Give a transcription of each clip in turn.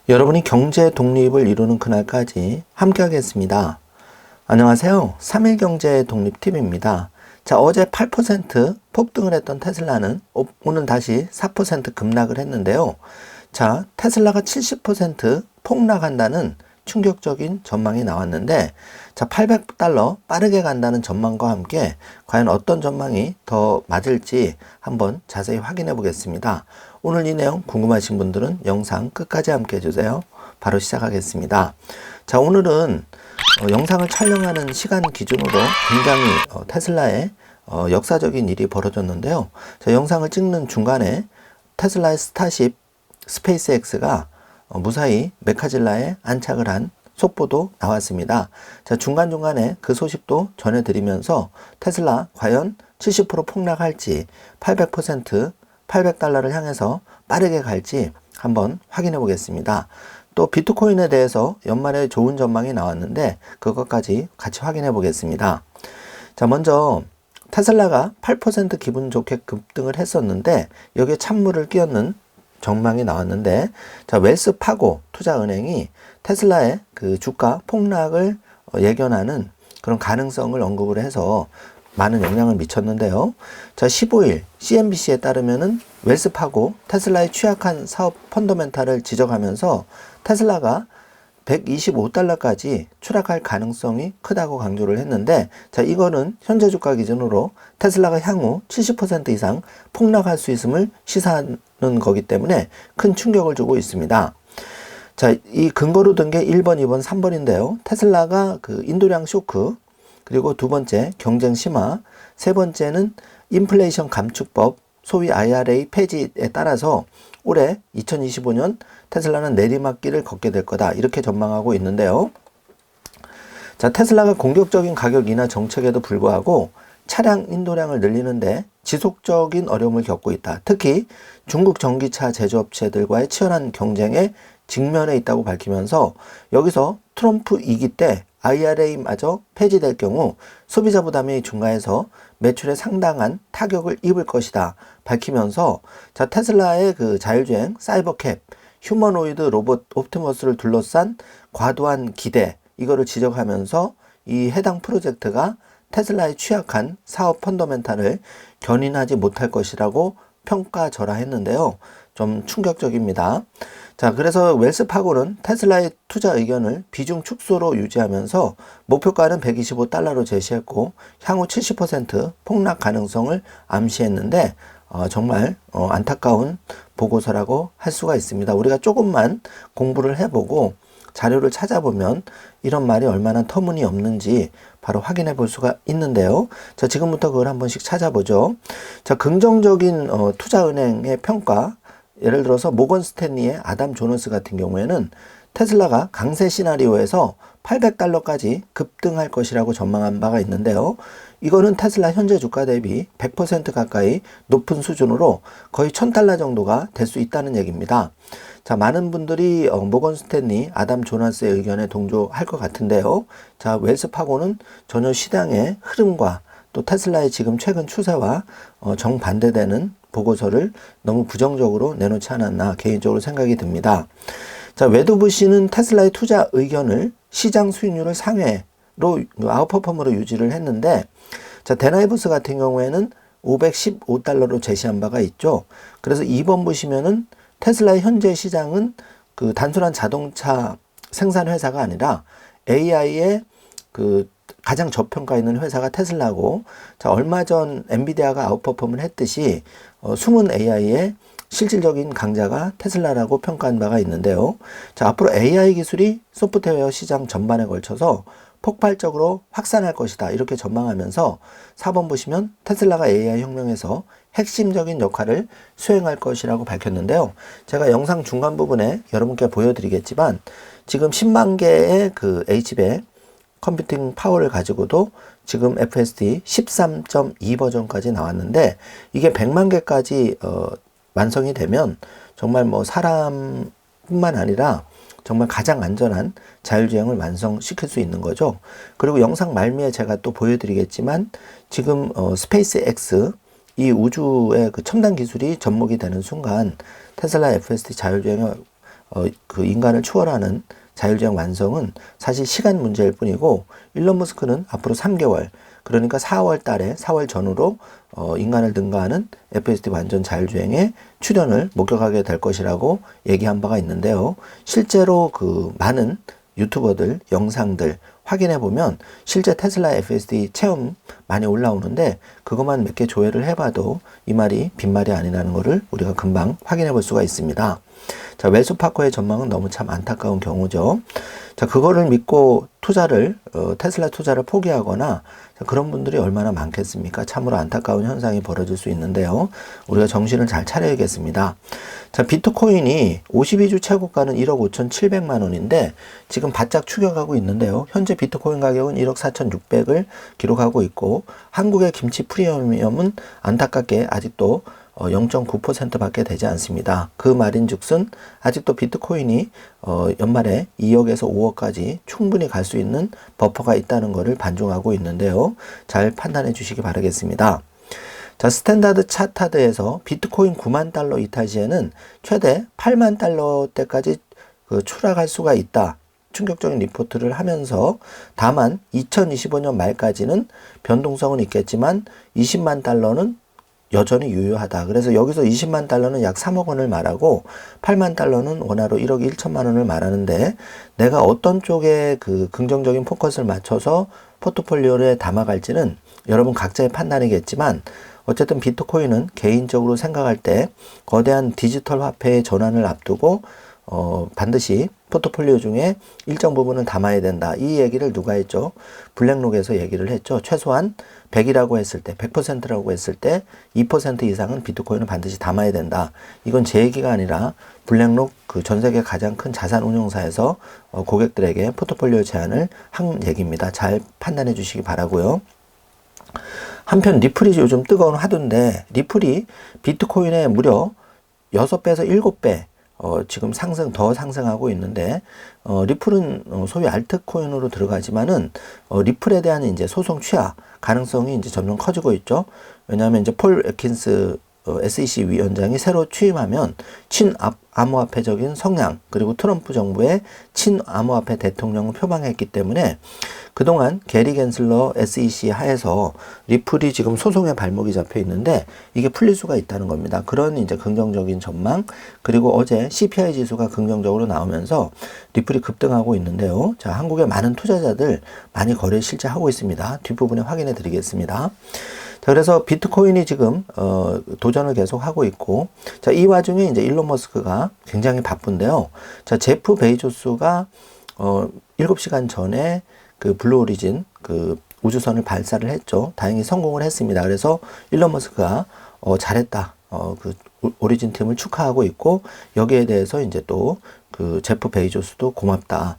여러분이 경제 독립을 이루는 그날까지 함께 하겠습니다. 안녕하세요. 3일 경제 독립TV입니다. 자, 어제 8% 폭등을 했던 테슬라는 오늘 다시 4% 급락을 했는데요. 자, 테슬라가 70% 폭락한다는 충격적인 전망이 나왔는데, 자, $800 빠르게 간다는 전망과 함께 과연 어떤 전망이 더 맞을지 한번 자세히 확인해 보겠습니다. 오늘 이 내용 궁금하신 분들은 영상 끝까지 함께 해주세요. 바로 시작하겠습니다. 자, 오늘은 영상을 촬영하는 시간 기준으로 굉장히 테슬라의 역사적인 일이 벌어졌는데요. 자, 영상을 찍는 중간에 테슬라의 스타쉽 스페이스X가 무사히 메카질라에 안착을 한 속보도 나왔습니다. 자, 중간중간에 그 소식도 전해드리면서 테슬라 과연 70% 폭락할지 800%$800를 향해서 빠르게 갈지 한번 확인해 보겠습니다. 또 비트코인에 대해서 연말에 좋은 전망이 나왔는데 그것까지 같이 확인해 보겠습니다. 자, 먼저 테슬라가 8% 기분 좋게 급등을 했었는데 여기에 찬물을 끼얹는 전망이 나왔는데, 자, 웰스파고 투자은행이 테슬라의 그 주가 폭락을 예견하는 그런 가능성을 언급을 해서 많은 영향을 미쳤는데요. 자, 15일 CNBC에 따르면은 웰스파고 테슬라의 취약한 사업 펀더멘탈을 지적하면서 테슬라가 $125까지 추락할 가능성이 크다고 강조를 했는데, 자, 이거는 현재 주가 기준으로 테슬라가 향후 70% 이상 폭락할 수 있음을 시사하는 거기 때문에 큰 충격을 주고 있습니다. 자, 이 근거로 든 게 1번, 2번, 3번인데요. 테슬라가 그 인도량 쇼크, 그리고 두 번째 경쟁 심화, 세 번째는 인플레이션 감축법, 소위 IRA 폐지에 따라서 올해 2025년 테슬라는 내리막길을 걷게 될 거다, 이렇게 전망하고 있는데요. 자, 테슬라가 공격적인 가격 인하 정책에도 불구하고 차량 인도량을 늘리는데 지속적인 어려움을 겪고 있다. 특히 중국 전기차 제조업체들과의 치열한 경쟁에 직면해 있다고 밝히면서 여기서 트럼프 2기 때 IRA마저 폐지될 경우 소비자 부담이 증가해서 매출에 상당한 타격을 입을 것이다 밝히면서, 자, 테슬라의 그 자율주행 사이버캡, 휴머노이드 로봇 옵티머스를 둘러싼 과도한 기대, 이거를 지적하면서 이 해당 프로젝트가 테슬라의 취약한 사업 펀더멘탈을 견인하지 못할 것이라고 평가절하했는데요. 좀 충격적입니다. 자, 그래서 웰스파고는 테슬라의 투자 의견을 비중 축소로 유지하면서 목표가는 $125로 제시했고 향후 70% 폭락 가능성을 암시했는데 정말 안타까운 보고서라고 할 수가 있습니다. 우리가 조금만 공부를 해보고 자료를 찾아보면 이런 말이 얼마나 터무니없는지 바로 확인해 볼 수가 있는데요. 자, 지금부터 그걸 한 번씩 찾아보죠. 자, 긍정적인 투자은행의 평가, 예를 들어서 모건 스탠리의 아담 조너스 같은 경우에는 테슬라가 강세 시나리오에서 $800까지 급등할 것이라고 전망한 바가 있는데요. 이거는 테슬라 현재 주가 대비 100% 가까이 높은 수준으로 거의 $1000 정도가 될 수 있다는 얘기입니다. 자, 많은 분들이 모건 스탠리, 아담 조너스의 의견에 동조할 것 같은데요. 자, 웰스파고는 전혀 시장의 흐름과 또 테슬라의 지금 최근 추세와 정반대되는 보고서를 너무 부정적으로 내놓지 않았나 개인적으로 생각이 듭니다. 자, 웨드부시는 테슬라의 투자 의견을 시장 수익률을 상회로 아웃퍼폼으로 유지를 했는데, 자, 데나이브스 같은 경우에는 $515로 제시한 바가 있죠. 그래서 2번 보시면은 테슬라의 현재 시장은 그 단순한 자동차 생산 회사가 아니라 AI의 그 가장 저평가 있는 회사가 테슬라고, 자, 얼마 전 엔비디아가 아웃퍼폼을 했듯이 숨은 AI의 실질적인 강자가 테슬라라고 평가한 바가 있는데요. 자, 앞으로 AI 기술이 소프트웨어 시장 전반에 걸쳐서 폭발적으로 확산할 것이다, 이렇게 전망하면서 4번 보시면 테슬라가 AI 혁명에서 핵심적인 역할을 수행할 것이라고 밝혔는데요. 제가 영상 중간 부분에 여러분께 보여드리겠지만 지금 10만 개의 그 H백 컴퓨팅 파워를 가지고도 지금 FSD 13.2 버전까지 나왔는데, 이게 100만 개까지 완성이 되면 정말 뭐 사람뿐만 아니라 정말 가장 안전한 자율주행을 완성시킬 수 있는 거죠. 그리고 영상 말미에 제가 또 보여드리겠지만 지금 스페이스X, 이 우주의 그 첨단 기술이 접목이 되는 순간 테슬라 FSD 자율주행의 그 인간을 추월하는 자율주행 완성은 사실 시간 문제일 뿐이고, 일론 머스크는 앞으로 3개월, 그러니까 4월 달에 4월 전후로 인간을 능가하는 FSD 완전 자율주행에 출현을 목격하게 될 것이라고 얘기한 바가 있는데요. 실제로 그 많은 유튜버들 영상들 확인해 보면 실제 테슬라 FSD 체험 많이 올라오는데, 그것만 몇 개 조회를 해봐도 이 말이 빈말이 아니라는 것을 우리가 금방 확인해 볼 수가 있습니다. 자, 웰스 파커의 전망은 너무 참 안타까운 경우죠. 자, 그거를 믿고 테슬라 투자를 포기하거나, 자, 그런 분들이 얼마나 많겠습니까? 참으로 안타까운 현상이 벌어질 수 있는데요. 우리가 정신을 잘 차려야겠습니다. 자, 비트코인이 52주 최고가는 1억 5,700만 원인데 지금 바짝 추격하고 있는데요. 현재 비트코인 가격은 1억 4,600을 기록하고 있고, 한국의 김치 프리미엄은 안타깝게 아직도 0.9% 밖에 되지 않습니다. 그 말인즉슨 아직도 비트코인이 연말에 2억에서 5억까지 충분히 갈 수 있는 버퍼가 있다는 것을 반증하고 있는데요. 잘 판단해 주시기 바라겠습니다. 자, 스탠다드 차트에서 비트코인 9만 달러 이탈 시에는 최대 8만 달러대까지 추락할 수가 있다, 충격적인 리포트를 하면서, 다만 2025년 말까지는 변동성은 있겠지만 20만 달러는 여전히 유효하다. 그래서 여기서 20만 달러는 약 3억 원을 말하고 8만 달러는 원화로 1억 1천만 원을 말하는데, 내가 어떤 쪽에 그 긍정적인 포커스를 맞춰서 포트폴리오를 담아갈지는 여러분 각자의 판단이겠지만, 어쨌든 비트코인은 개인적으로 생각할 때 거대한 디지털 화폐의 전환을 앞두고 반드시 포트폴리오 중에 일정 부분을 담아야 된다. 이 얘기를 누가 했죠? 블랙록에서 얘기를 했죠. 최소한 100이라고 했을 때, 100%라고 했을 때 2% 이상은 비트코인을 반드시 담아야 된다. 이건 제 얘기가 아니라 블랙록 그 전 세계 가장 큰 자산 운용사에서 고객들에게 포트폴리오 제안을 한 얘기입니다. 잘 판단해 주시기 바라고요. 한편 리플이 요즘 뜨거운 화두인데, 리플이 비트코인에 무려 6배에서 7배 지금 더 상승하고 있는데, 리플은 소위 알트코인으로 들어가지만은 리플에 대한 이제 소송 취하 가능성이 이제 점점 커지고 있죠. 왜냐하면 이제 폴 애킨스 SEC 위원장이 새로 취임하면 친암호화폐적인 성향, 그리고 트럼프 정부의 친암호화폐 대통령을 표방했기 때문에 그동안 게리 겐슬러 SEC 하에서 리플이 지금 소송의 발목이 잡혀 있는데 이게 풀릴 수가 있다는 겁니다. 그런 이제 긍정적인 전망, 그리고 어제 CPI 지수가 긍정적으로 나오면서 리플이 급등하고 있는데요. 자, 한국의 많은 투자자들 많이 거래 실제 하고 있습니다. 뒷부분에 확인해 드리겠습니다. 자, 그래서 비트코인이 지금 도전을 계속 하고 있고, 자, 이 와중에 이제 일론 머스크가 굉장히 바쁜데요. 자, 제프 베이조스가 7시간 전에 그 블루 오리진 그 우주선을 발사를 했죠. 다행히 성공을 했습니다. 그래서 일론 머스크가 잘했다, 그 오리진 팀을 축하하고 있고, 여기에 대해서 이제 또 그 제프 베이조스도 고맙다,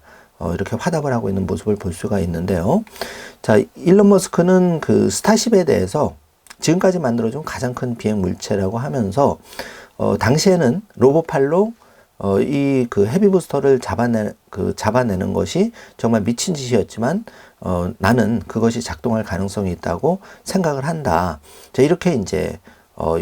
이렇게 화답을 하고 있는 모습을 볼 수가 있는데요. 자, 일론 머스크는 그 스타쉽에 대해서 지금까지 만들어준 가장 큰 비행 물체라고 하면서, 당시에는 로봇팔로 이 그 헤비 부스터를 잡아내는 것이 정말 미친 짓이었지만, 나는 그것이 작동할 가능성이 있다고 생각을 한다. 자, 이렇게 이제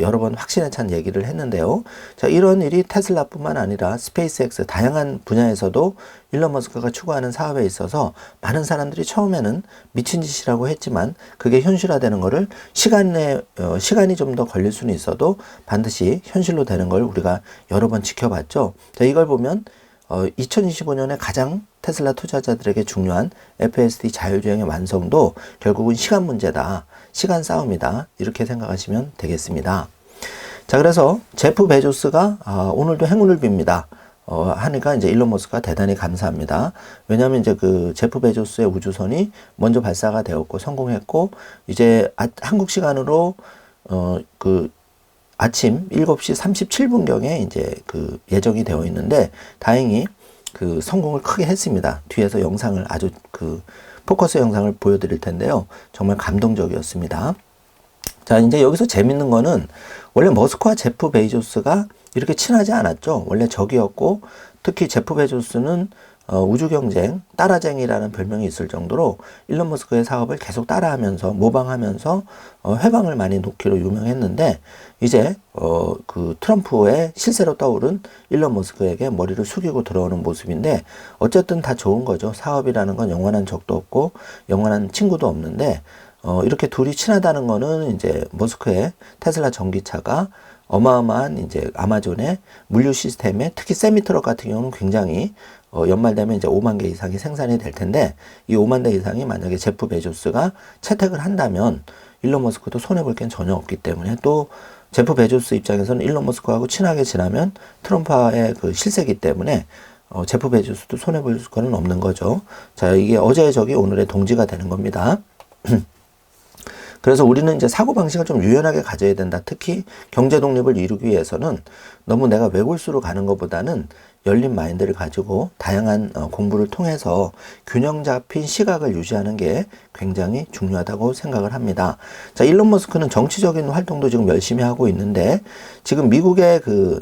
여러 번 확신에 찬 얘기를 했는데요. 자, 이런 일이 테슬라뿐만 아니라 스페이스X 다양한 분야에서도 일론 머스크가 추구하는 사업에 있어서 많은 사람들이 처음에는 미친 짓이라고 했지만, 그게 현실화되는 거를 시간이 좀 더 걸릴 수는 있어도 반드시 현실로 되는 걸 우리가 여러 번 지켜봤죠. 자, 이걸 보면 2025년에 가장 테슬라 투자자들에게 중요한 FSD 자율주행의 완성도 결국은 시간 문제다, 시간 싸움이다, 이렇게 생각하시면 되겠습니다. 자, 그래서 제프 베조스가 오늘도 행운을 빕니다 하니까 이제 일론 머스크가 대단히 감사합니다. 왜냐하면 이제 그 제프 베조스의 우주선이 먼저 발사가 되었고 성공했고, 이제 한국 시간으로 그 아침 7시 37분경에 이제 그 예정이 되어 있는데, 다행히 그 성공을 크게 했습니다. 뒤에서 영상을 아주 그 포커스 영상을 보여드릴 텐데요. 정말 감동적이었습니다. 자, 이제 여기서 재밌는 거는, 원래 머스크와 제프 베이조스가 이렇게 친하지 않았죠. 원래 적이었고, 특히 제프 베이조스는 우주경쟁 따라쟁이라는 별명이 있을 정도로 일론 머스크의 사업을 계속 따라하면서 모방하면서 회방을 많이 놓기로 유명했는데 이제 그 트럼프의 실세로 떠오른 일론 머스크에게 머리를 숙이고 들어오는 모습인데 어쨌든 다 좋은 거죠. 사업이라는 건 영원한 적도 없고 영원한 친구도 없는데 이렇게 둘이 친하다는 거는 이제 머스크의 테슬라 전기차가 어마어마한 이제 아마존의 물류 시스템에 특히 세미트럭 같은 경우는 굉장히 연말 되면 이제 5만 개 이상이 생산이 될 텐데 이 5만 대 이상이 만약에 제프 베조스가 채택을 한다면 일론 머스크도 손해볼 게 전혀 없기 때문에 또 제프 베조스 입장에서는 일론 머스크하고 친하게 지나면 트럼프와의 그 실세기 때문에 제프 베조스도 손해볼 거는 없는 거죠. 자, 이게 어제의 적이 오늘의 동지가 되는 겁니다. 그래서 우리는 이제 사고방식을 좀 유연하게 가져야 된다. 특히 경제 독립을 이루기 위해서는 너무 내가 외골수로 가는 것보다는 열린 마인드를 가지고 다양한 공부를 통해서 균형 잡힌 시각을 유지하는 게 굉장히 중요하다고 생각을 합니다. 자, 일론 머스크는 정치적인 활동도 지금 열심히 하고 있는데 지금 미국의 그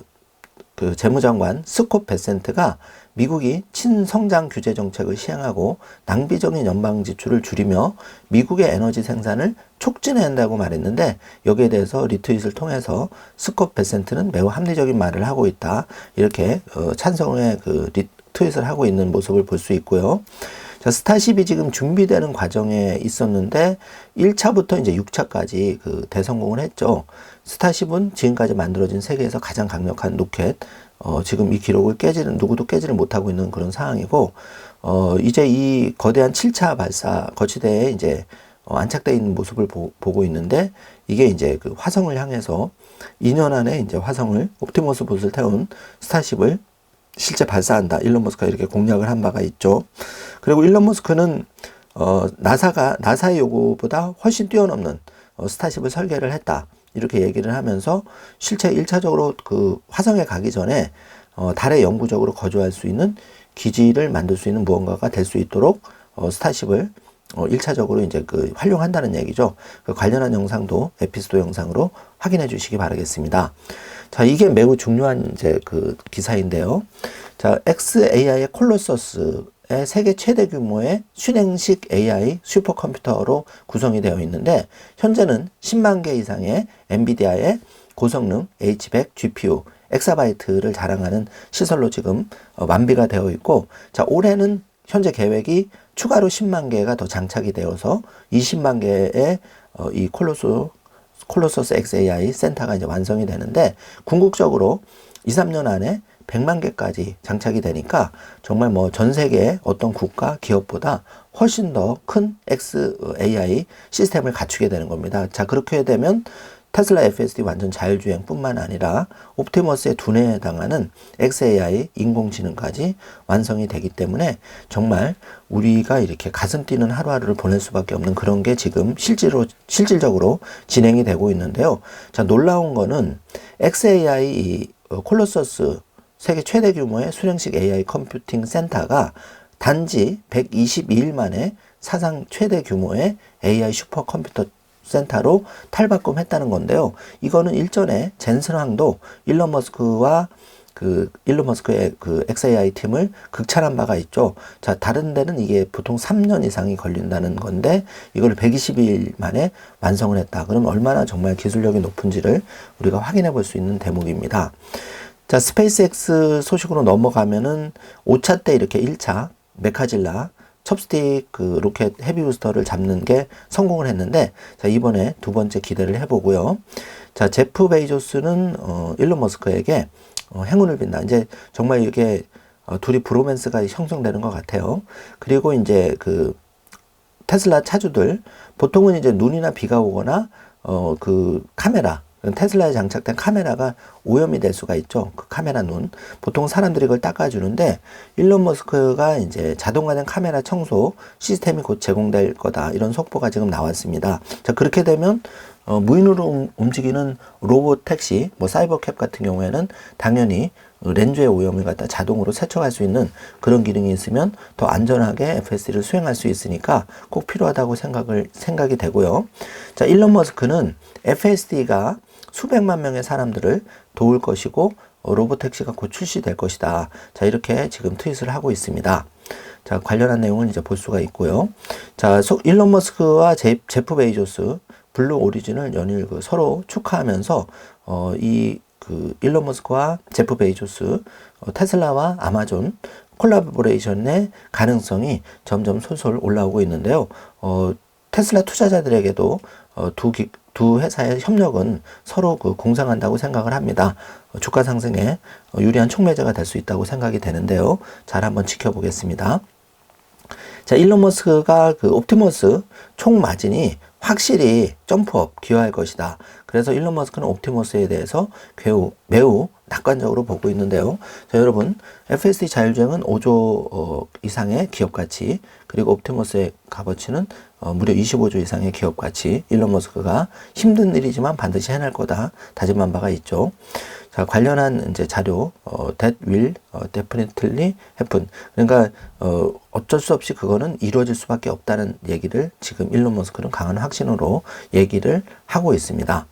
재무장관 스콧 베센트가 미국이 친성장 규제 정책을 시행하고 낭비적인 연방 지출을 줄이며 미국의 에너지 생산을 촉진해야 한다고 말했는데 여기에 대해서 리트윗을 통해서 스콧 베센트는 매우 합리적인 말을 하고 있다. 이렇게 찬성의 그 리트윗을 하고 있는 모습을 볼 수 있고요. 자, 스타쉽이 지금 준비되는 과정에 있었는데 1차부터 이제 6차까지 그 대성공을 했죠. 스타쉽은 지금까지 만들어진 세계에서 가장 강력한 로켓, 지금 이 기록을 누구도 깨지를 못하고 있는 그런 상황이고, 이제 이 거대한 7차 발사 거치대에 이제 안착되어 있는 모습을 보고 있는데, 이게 이제 그 화성을 향해서 2년 안에 이제 화성을 옵티머스 봇을 태운 스타쉽을 실제 발사한다. 일론 머스크가 이렇게 공약을 한 바가 있죠. 그리고 일론 머스크는 나사의 요구보다 훨씬 뛰어넘는 스타쉽을 설계를 했다. 이렇게 얘기를 하면서 실제 1차적으로 그 화성에 가기 전에 달에 영구적으로 거주할 수 있는 기지를 만들 수 있는 무언가가 될 수 있도록 스타쉽을 1차적으로 이제 그 활용한다는 얘기죠. 그 관련한 영상도 에피소드 영상으로 확인해 주시기 바라겠습니다. 자, 이게 매우 중요한 이제 그 기사인데요. 자, xAI의 콜로서스의 세계 최대 규모의 순행식 AI 슈퍼컴퓨터로 구성이 되어 있는데 현재는 10만 개 이상의 엔비디아의 고성능 H100 GPU 엑사바이트를 자랑하는 시설로 지금 완비가 되어 있고, 자, 올해는 현재 계획이 추가로 10만 개가 더 장착이 되어서 20만 개의 이 콜로서스 xAI 센터가 이제 완성이 되는데 궁극적으로 2, 3년 안에 100만 개까지 장착이 되니까 정말 뭐 전 세계의 어떤 국가, 기업보다 훨씬 더 큰 xAI 시스템을 갖추게 되는 겁니다. 자, 그렇게 되면 테슬라 FSD 완전 자율주행뿐만 아니라 옵티머스의 두뇌에 해당하는 xAI 인공지능까지 완성이 되기 때문에 정말 우리가 이렇게 가슴 뛰는 하루하루를 보낼 수밖에 없는 그런 게 지금 실질적으로 진행이 되고 있는데요. 자, 놀라운 거는 xAI 콜로서스 세계 최대 규모의 수령식 AI 컴퓨팅 센터가 단지 122일 만에 사상 최대 규모의 AI 슈퍼컴퓨터 센터로 탈바꿈했다는 건데요. 이거는 일전에 젠슨 황도 일론 머스크의 그 xAI 팀을 극찬한 바가 있죠. 자, 다른 데는 이게 보통 3년 이상이 걸린다는 건데 이걸 122일 만에 완성을 했다. 그럼 얼마나 정말 기술력이 높은지를 우리가 확인해 볼 수 있는 대목입니다. 자, 스페이스X 소식으로 넘어가면은 5차 때 이렇게 1차 메카질라 첩스틱 그 로켓 헤비 부스터를 잡는 게 성공을 했는데, 자, 이번에 두 번째 기대를 해보고요. 자, 제프 베이조스는 일론 머스크에게 행운을 빈다. 이제 정말 이게 둘이 브로맨스가 형성되는 것 같아요. 그리고 이제 그 테슬라 차주들 보통은 이제 눈이나 비가 오거나 그 카메라 테슬라에 장착된 카메라가 오염이 될 수가 있죠. 그 카메라 눈. 보통 사람들이 그걸 닦아주는데, 일론 머스크가 이제 자동화된 카메라 청소 시스템이 곧 제공될 거다. 이런 속보가 지금 나왔습니다. 자, 그렇게 되면, 무인으로 움직이는 로봇 택시, 뭐 사이버캡 같은 경우에는 당연히 렌즈의 오염을 갖다 자동으로 세척할 수 있는 그런 기능이 있으면 더 안전하게 FSD를 수행할 수 있으니까 꼭 필요하다고 생각이 되고요. 자, 일론 머스크는 FSD가 수백만 명의 사람들을 도울 것이고 로보택시가 곧 출시될 것이다. 자, 이렇게 지금 트윗을 하고 있습니다. 자, 관련한 내용을 이제 볼 수가 있고요. 자, 일론 머스크와 제프 베이조스, 블루 오리진을 연일 서로 축하하면서, 일론 머스크와 제프 베이조스, 테슬라와 아마존 콜라보레이션의 가능성이 점점 솔솔 올라오고 있는데요. 테슬라 투자자들에게도 두 회사의 협력은 서로 공상한다고 생각을 합니다. 주가 상승에 유리한 촉매제가 될 수 있다고 생각이 되는데요. 잘 한번 지켜보겠습니다. 자, 일론 머스크가 옵티머스 총 마진이 확실히 점프업 기여할 것이다. 그래서 일론 머스크는 옵티머스에 대해서 매우 낙관적으로 보고 있는데요. 자, 여러분, FSD 자율주행은 5조 이상의 기업 가치, 그리고 옵티머스의 값어치는 무려 25조 이상의 기업 가치. 일론 머스크가 힘든 일이지만 반드시 해낼 거다 다짐한 바가 있죠. 자, 관련한 이제 자료, that will definitely happen. 그러니까 어쩔 수 없이 그거는 이루어질 수밖에 없다는 얘기를 지금 일론 머스크는 강한 확신으로 얘기를 하고 있습니다.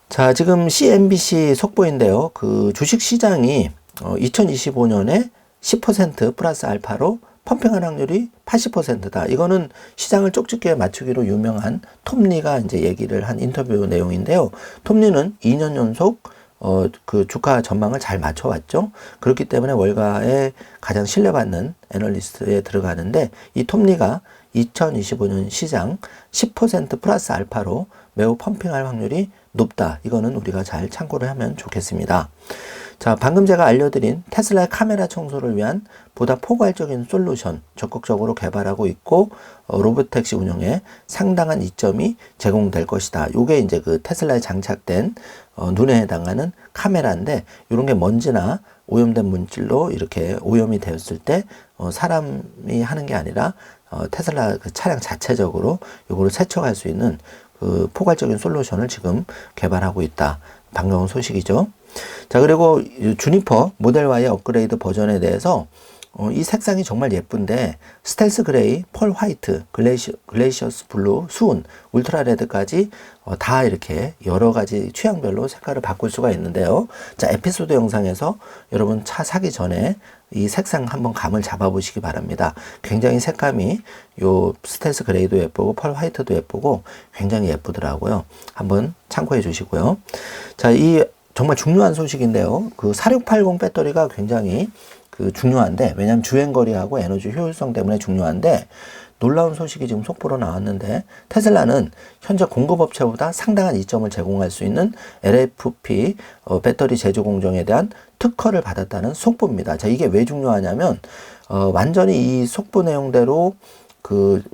자, 지금 CNBC 속보인데요. 주식 시장이 2025년에 10% 플러스 알파로 펌핑할 확률이 80%다. 이거는 시장을 쪽집게 맞추기로 유명한 톰리가 이제 얘기를 한 인터뷰 내용인데요. 톰리는 2년 연속 주가 전망을 잘 맞춰왔죠. 그렇기 때문에 월가에 가장 신뢰받는 애널리스트에 들어가는데, 이 톰리가 2025년 시장 10% 플러스 알파로 매우 펌핑할 확률이 높다. 이거는 우리가 잘 참고를 하면 좋겠습니다. 자, 방금 제가 알려드린 테슬라의 카메라 청소를 위한 보다 포괄적인 솔루션 적극적으로 개발하고 있고, 로보택시 운영에 상당한 이점이 제공될 것이다. 요게 이제 테슬라에 장착된 눈에 해당하는 카메라인데, 이런 게 먼지나 오염된 물질로 이렇게 오염이 되었을 때 사람이 하는 게 아니라 테슬라 차량 자체적으로 요거를 세척할 수 있는 포괄적인 솔루션을 지금 개발하고 있다. 반가운 소식이죠. 자, 그리고 주니퍼 모델 Y의 업그레이드 버전에 대해서 이 색상이 정말 예쁜데, 스텔스 그레이, 펄 화이트, 글레이셔스 블루, 수은, 울트라 레드까지 다 이렇게 여러 가지 취향별로 색깔을 바꿀 수가 있는데요. 자, 에피소드 영상에서 여러분 차 사기 전에 이 색상 한번 감을 잡아보시기 바랍니다. 굉장히 색감이 요 스텔스 그레이도 예쁘고 펄 화이트도 예쁘고 굉장히 예쁘더라고요. 한번 참고해 주시고요. 자, 이 정말 중요한 소식인데요. 4680 배터리가 굉장히 중요한데, 왜냐하면 주행거리하고 에너지 효율성 때문에 중요한데, 놀라운 소식이 지금 속보로 나왔는데, 테슬라는 현재 공급업체보다 상당한 이점을 제공할 수 있는 LFP 배터리 제조 공정에 대한 특허를 받았다는 속보입니다. 자, 이게 왜 중요하냐면 완전히 이 속보 내용대로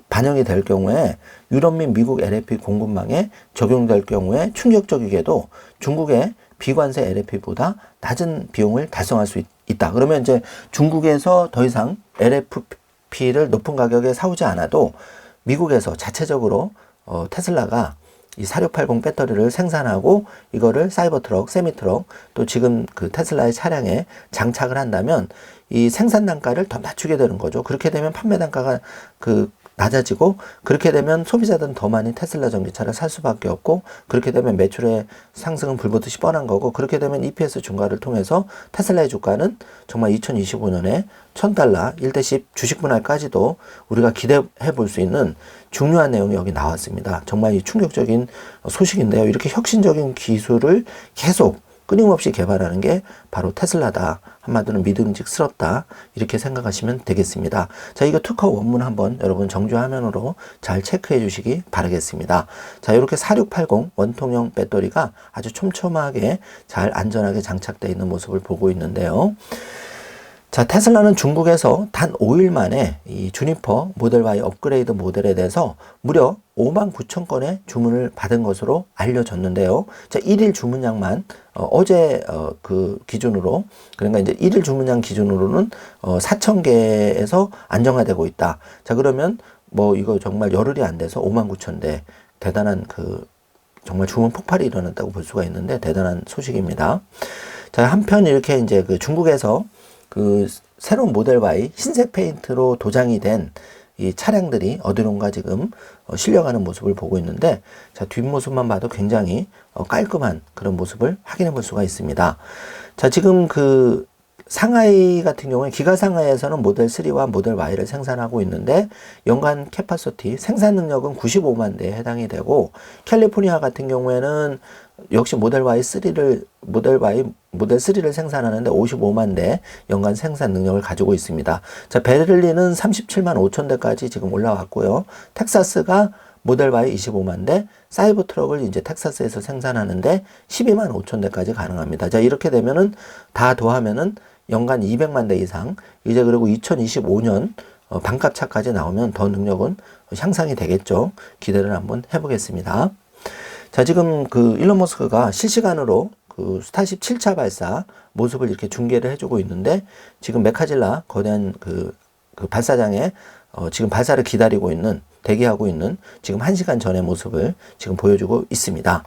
반영이 될 경우에 유럽 및 미국 LFP 공급망에 적용될 경우에 충격적이게도 중국의 비관세 LFP보다 낮은 비용을 달성할 수 있다. 그러면 이제 중국에서 더 이상 LFP를 높은 가격에 사오지 않아도 미국에서 자체적으로 테슬라가 이 4680 배터리를 생산하고 이거를 사이버트럭, 세미트럭, 또 지금 테슬라의 차량에 장착을 한다면 이 생산 단가를 더 낮추게 되는 거죠. 그렇게 되면 판매 단가가 낮아지고, 그렇게 되면 소비자들은 더 많이 테슬라 전기차를 살 수밖에 없고, 그렇게 되면 매출의 상승은 불보듯이 뻔한 거고, 그렇게 되면 EPS 증가를 통해서 테슬라의 주가는 정말 2025년에 $1000 1대10 주식 분할까지도 우리가 기대해 볼 수 있는 중요한 내용이 여기 나왔습니다. 정말 이 충격적인 소식인데요. 이렇게 혁신적인 기술을 계속 끊임없이 개발하는 게 바로 테슬라다. 한마디로 믿음직스럽다. 이렇게 생각하시면 되겠습니다. 자, 이거 특허 원문 한번 여러분 정주 화면으로 잘 체크해 주시기 바라겠습니다. 자, 이렇게 4680 원통형 배터리가 아주 촘촘하게 잘 안전하게 장착되어 있는 모습을 보고 있는데요. 자, 테슬라는 중국에서 단 5일 만에 이 주니퍼 모델 Y 업그레이드 모델에 대해서 무려 59,000건의 주문을 받은 것으로 알려졌는데요. 자, 1일 주문량만 어제 기준으로, 그러니까 이제 1일 주문량 기준으로는 4,000개에서 안정화되고 있다. 자, 그러면 이거 정말 열흘이 안 돼서 59,000대, 대단한 정말 주문 폭발이 일어났다고 볼 수가 있는데 대단한 소식입니다. 자, 한편 이렇게 이제 중국에서 새로운 모델 Y 흰색 페인트로 도장이 된 이 차량들이 어디론가 지금 실려가는 모습을 보고 있는데, 자, 뒷모습만 봐도 굉장히 깔끔한 그런 모습을 확인해 볼 수가 있습니다. 자, 지금 그 상하이 같은 경우에 기가 상하이에서는 모델 3와 모델 Y를 생산하고 있는데 연간 캐파시티 생산 능력은 95만 대에 해당이 되고, 캘리포니아 같은 경우에는 역시 모델 모델 3를 생산하는데 55만 대 연간 생산 능력을 가지고 있습니다. 자, 베를린은 37만 5천 대까지 지금 올라왔고요. 텍사스가 모델 Y 25만 대, 사이버 트럭을 이제 텍사스에서 생산하는데 12만 5천 대까지 가능합니다. 자, 이렇게 되면은 다 더하면은 연간 200만 대 이상, 이제 그리고 2025년 반값차까지 나오면 더 능력은 향상이 되겠죠. 기대를 한번 해보겠습니다. 자, 지금 그 일론 머스크가 실시간으로 그 스타쉽 7차 발사 모습을 이렇게 중계를 해주고 있는데, 지금 메카질라 거대한 그 발사장에 지금 발사를 기다리고 있는, 대기하고 있는 지금 1시간 전의 모습을 지금 보여주고 있습니다.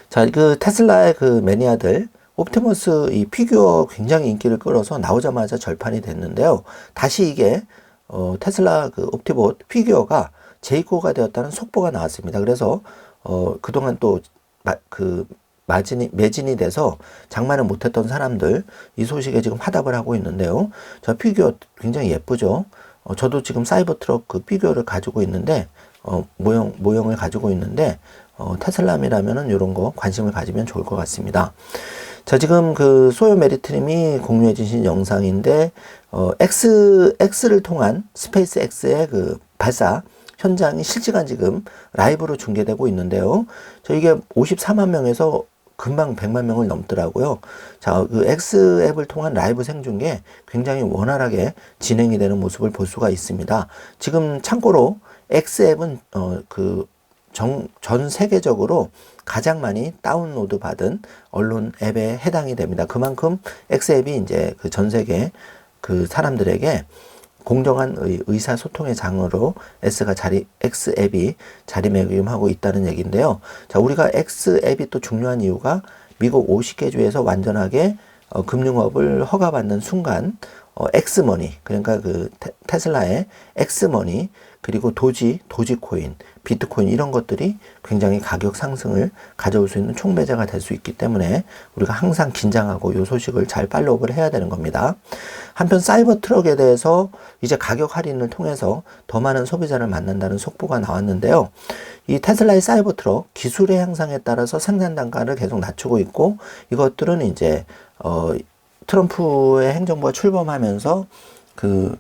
자, 그 테슬라의 그 매니아들, 옵티머스 이 피규어 굉장히 인기를 끌어서 나오자마자 절판이 됐는데요. 다시 이게 테슬라 그 옵티봇 피규어가 재입고가 되었다는 속보가 나왔습니다. 그래서 그동안 또 매진이 돼서 장만을 못했던 사람들 이 소식에 지금 화답을 하고 있는데요. 저 피규어 굉장히 예쁘죠. 저도 지금 사이버 트럭 그 피규어를 가지고 있는데 모형을 가지고 있는데 테슬라미라면은 이런 거 관심을 가지면 좋을 것 같습니다. 자, 지금 그 소요 메리트님이 공유해 주신 영상인데 X를 통한 스페이스 X의 그 발사 현장이 실시간 지금 라이브로 중계되고 있는데요. 저 이게 54만 명에서 금방 100만 명을 넘더라고요. 자, 그 X 앱을 통한 라이브 생중계 굉장히 원활하게 진행이 되는 모습을 볼 수가 있습니다. 지금 참고로 X 앱은 전 세계적으로 가장 많이 다운로드 받은 언론 앱에 해당이 됩니다. 그만큼 X 앱이 이제 그 전 세계 그 사람들에게 공정한 의사소통의 장으로 X 앱이 자리매김하고 있다는 얘기인데요. 자, 우리가 X 앱이 또 중요한 이유가 미국 50개 주에서 완전하게 금융업을 허가받는 순간 엑스머니, 그러니까 그 테슬라의 엑스머니, 그리고 도지코인, 비트코인 이런 것들이 굉장히 가격 상승을 가져올 수 있는 촉매제가 될 수 있기 때문에 우리가 항상 긴장하고 이 소식을 잘 팔로우를 해야 되는 겁니다. 한편 사이버 트럭에 대해서 이제 가격 할인을 통해서 더 많은 소비자를 만난다는 속보가 나왔는데요. 이 테슬라의 사이버 트럭 기술의 향상에 따라서 생산 단가를 계속 낮추고 있고, 이것들은 이제 트럼프의 행정부가 출범하면서 그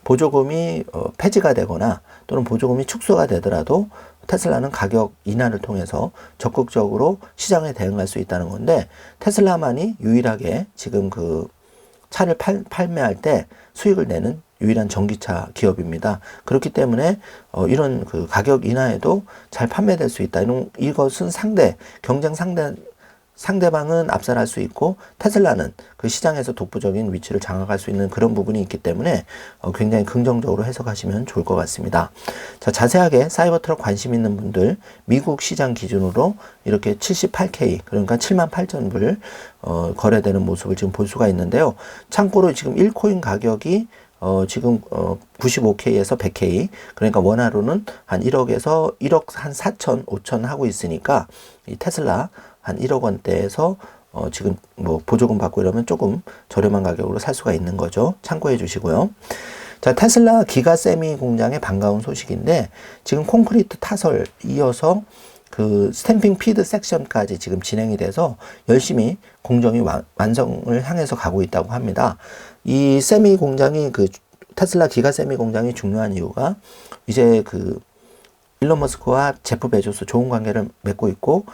보조금이 폐지가 되거나 또는 보조금이 축소가 되더라도 테슬라는 가격 인하를 통해서 적극적으로 시장에 대응할 수 있다는 건데, 테슬라만이 유일하게 지금 그 차를 판매할 때 수익을 내는 유일한 전기차 기업입니다. 그렇기 때문에 이런 그 가격 인하에도 잘 판매될 수 있다. 이것은 상대방은 압살할 수 있고 테슬라는 그 시장에서 독보적인 위치를 장악할 수 있는 그런 부분이 있기 때문에 굉장히 긍정적으로 해석하시면 좋을 것 같습니다. 자, 자세하게 사이버 트럭 관심 있는 분들 미국 시장 기준으로 이렇게 78K, 그러니까 78,000불 거래되는 모습을 지금 볼 수가 있는데요. 참고로 지금 1코인 가격이 지금 95K에서 100K, 그러니까 원화로는 한 1억에서 1억 한 4천, 5천 하고 있으니까 이 테슬라 한 1억 원대에서 지금 뭐 보조금 받고 이러면 조금 저렴한 가격으로 살 수가 있는 거죠. 참고해 주시고요. 자, 테슬라 기가세미 공장의 반가운 소식인데, 지금 콘크리트 타설 이어서 그 스탬핑 피드 섹션까지 지금 진행이 돼서 열심히 공정이 완성을 향해서 가고 있다고 합니다. 이 세미 공장이 테슬라 기가 세미 공장이 중요한 이유가 이제 그 일론 머스크와 제프 베조스 좋은 관계를 맺고 있고,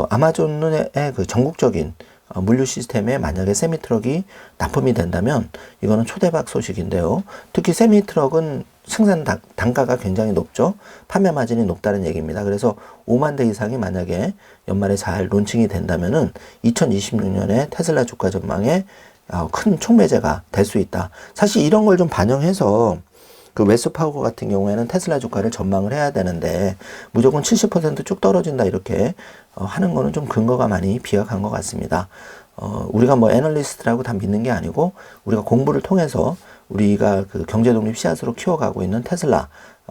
아마존의 그 전국적인 물류 시스템에 만약에 세미 트럭이 납품이 된다면 이거는 초대박 소식인데요. 특히 세미 트럭은 생산 단가가 굉장히 높죠. 판매 마진이 높다는 얘기입니다. 그래서 5만 대 이상이 만약에 연말에 잘 론칭이 된다면은 2026년에 테슬라 주가 전망에 큰 촉매제가 될 수 있다. 사실 이런 걸 좀 반영해서 그 웨스 파워 같은 경우에는 테슬라 주가를 전망을 해야 되는데 무조건 70% 쭉 떨어진다 이렇게 하는 거는 좀 근거가 많이 비약한 것 같습니다. 우리가 뭐 애널리스트라고 다 믿는 게 아니고 우리가 공부를 통해서 우리가 그 경제독립 씨앗으로 키워가고 있는 테슬라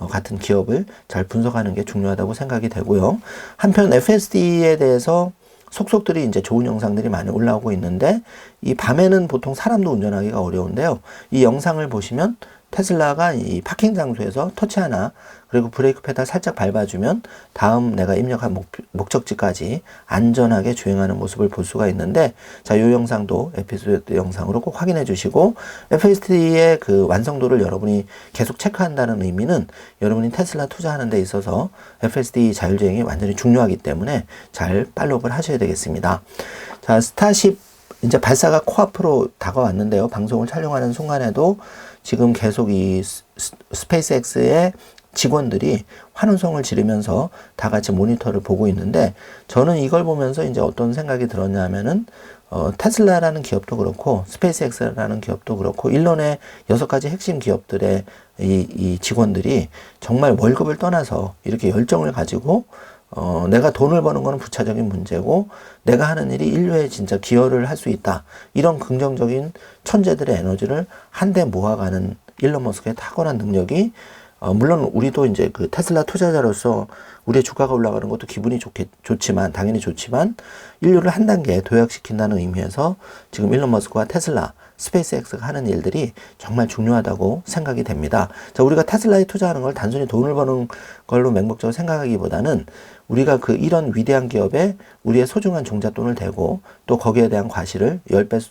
같은 기업을 잘 분석하는 게 중요하다고 생각이 되고요. 한편 FSD에 대해서 속속들이 이제 좋은 영상들이 많이 올라오고 있는데 이 밤에는 보통 사람도 운전하기가 어려운데요. 이 영상을 보시면 테슬라가 이 파킹 장소에서 터치 하나 그리고 브레이크 페달 살짝 밟아주면 다음 내가 입력한 목적지까지 안전하게 주행하는 모습을 볼 수가 있는데 자, 이 영상도 에피소드 영상으로 꼭 확인해 주시고 FSD의 그 완성도를 여러분이 계속 체크한다는 의미는 여러분이 테슬라 투자하는 데 있어서 FSD 자율주행이 완전히 중요하기 때문에 잘 팔로우를 하셔야 되겠습니다. 자, 스타쉽 이제 발사가 코앞으로 다가왔는데요. 방송을 촬영하는 순간에도 지금 계속 이 스페이스X의 직원들이 환호성을 지르면서 다 같이 모니터를 보고 있는데 저는 이걸 보면서 이제 어떤 생각이 들었냐면은 테슬라라는 기업도 그렇고 스페이스X라는 기업도 그렇고 일론의 6가지 핵심 기업들의 이 직원들이 정말 월급을 떠나서 이렇게 열정을 가지고 내가 돈을 버는 거는 부차적인 문제고 내가 하는 일이 인류에 진짜 기여를 할 수 있다. 이런 긍정적인 천재들의 에너지를 한데 모아가는 일론 머스크의 탁월한 능력이 물론 우리도 이제 그 테슬라 투자자로서 우리의 주가가 올라가는 것도 기분이 좋지만 당연히 좋지만 인류를 한 단계 도약시킨다는 의미에서 지금 일론 머스크와 테슬라 스페이스X가 하는 일들이 정말 중요하다고 생각이 됩니다. 자, 우리가 테슬라에 투자하는 걸 단순히 돈을 버는 걸로 맹목적으로 생각하기보다는 우리가 그 이런 위대한 기업에 우리의 소중한 종잣돈을 대고 또 거기에 대한 과실을 10배,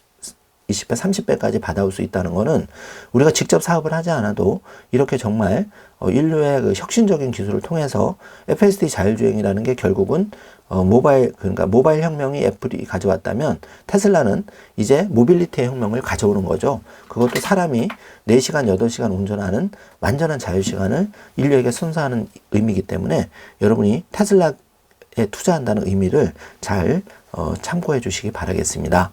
20배, 30배까지 받아올 수 있다는 거는 우리가 직접 사업을 하지 않아도 이렇게 정말 인류의 그 혁신적인 기술을 통해서 FSD 자율주행이라는 게 결국은 그러니까 모바일 혁명이 애플이 가져왔다면 테슬라는 이제 모빌리티의 혁명을 가져오는 거죠. 그것도 사람이 4시간, 8시간 운전하는 완전한 자유시간을 인류에게 선사하는 의미이기 때문에 여러분이 테슬라에 투자한다는 의미를 잘 참고해 주시기 바라겠습니다.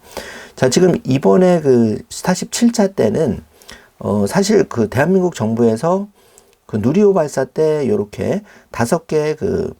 자, 지금 이번에 그 스타쉽 7차 때는 사실 그 대한민국 정부에서 그 누리호 발사 때 요렇게 5개의 그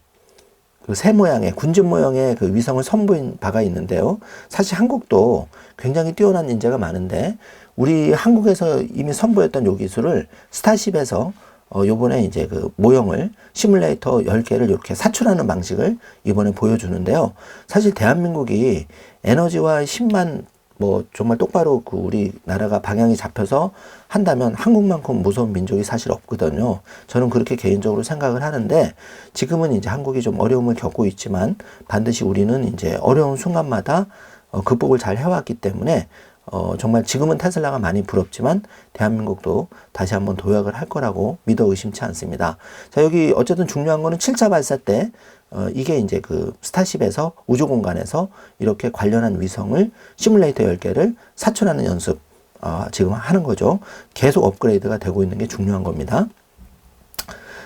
새 모양의 군집 모양의 그 위성을 선보인 바가 있는데요. 사실 한국도 굉장히 뛰어난 인재가 많은데 우리 한국에서 이미 선보였던 요 기술을 스타쉽에서 요번에 이제 그 모형을 시뮬레이터 10개를 이렇게 사출하는 방식을 이번에 보여주는데요. 사실 대한민국이 에너지와 힘만 뭐 정말 똑바로 그 우리나라가 방향이 잡혀서 한다면 한국만큼 무서운 민족이 사실 없거든요. 저는 그렇게 개인적으로 생각을 하는데 지금은 이제 한국이 좀 어려움을 겪고 있지만 반드시 우리는 이제 어려운 순간마다 극복을 잘 해왔기 때문에 정말 지금은 테슬라가 많이 부럽지만 대한민국도 다시 한번 도약을 할 거라고 믿어 의심치 않습니다. 자, 여기 어쨌든 중요한 거는 7차 발사 때 이게 이제 그 스타쉽에서 우주 공간에서 이렇게 관련한 위성을 시뮬레이터 10개를 사출하는 연습 지금 하는 거죠. 계속 업그레이드가 되고 있는 게 중요한 겁니다.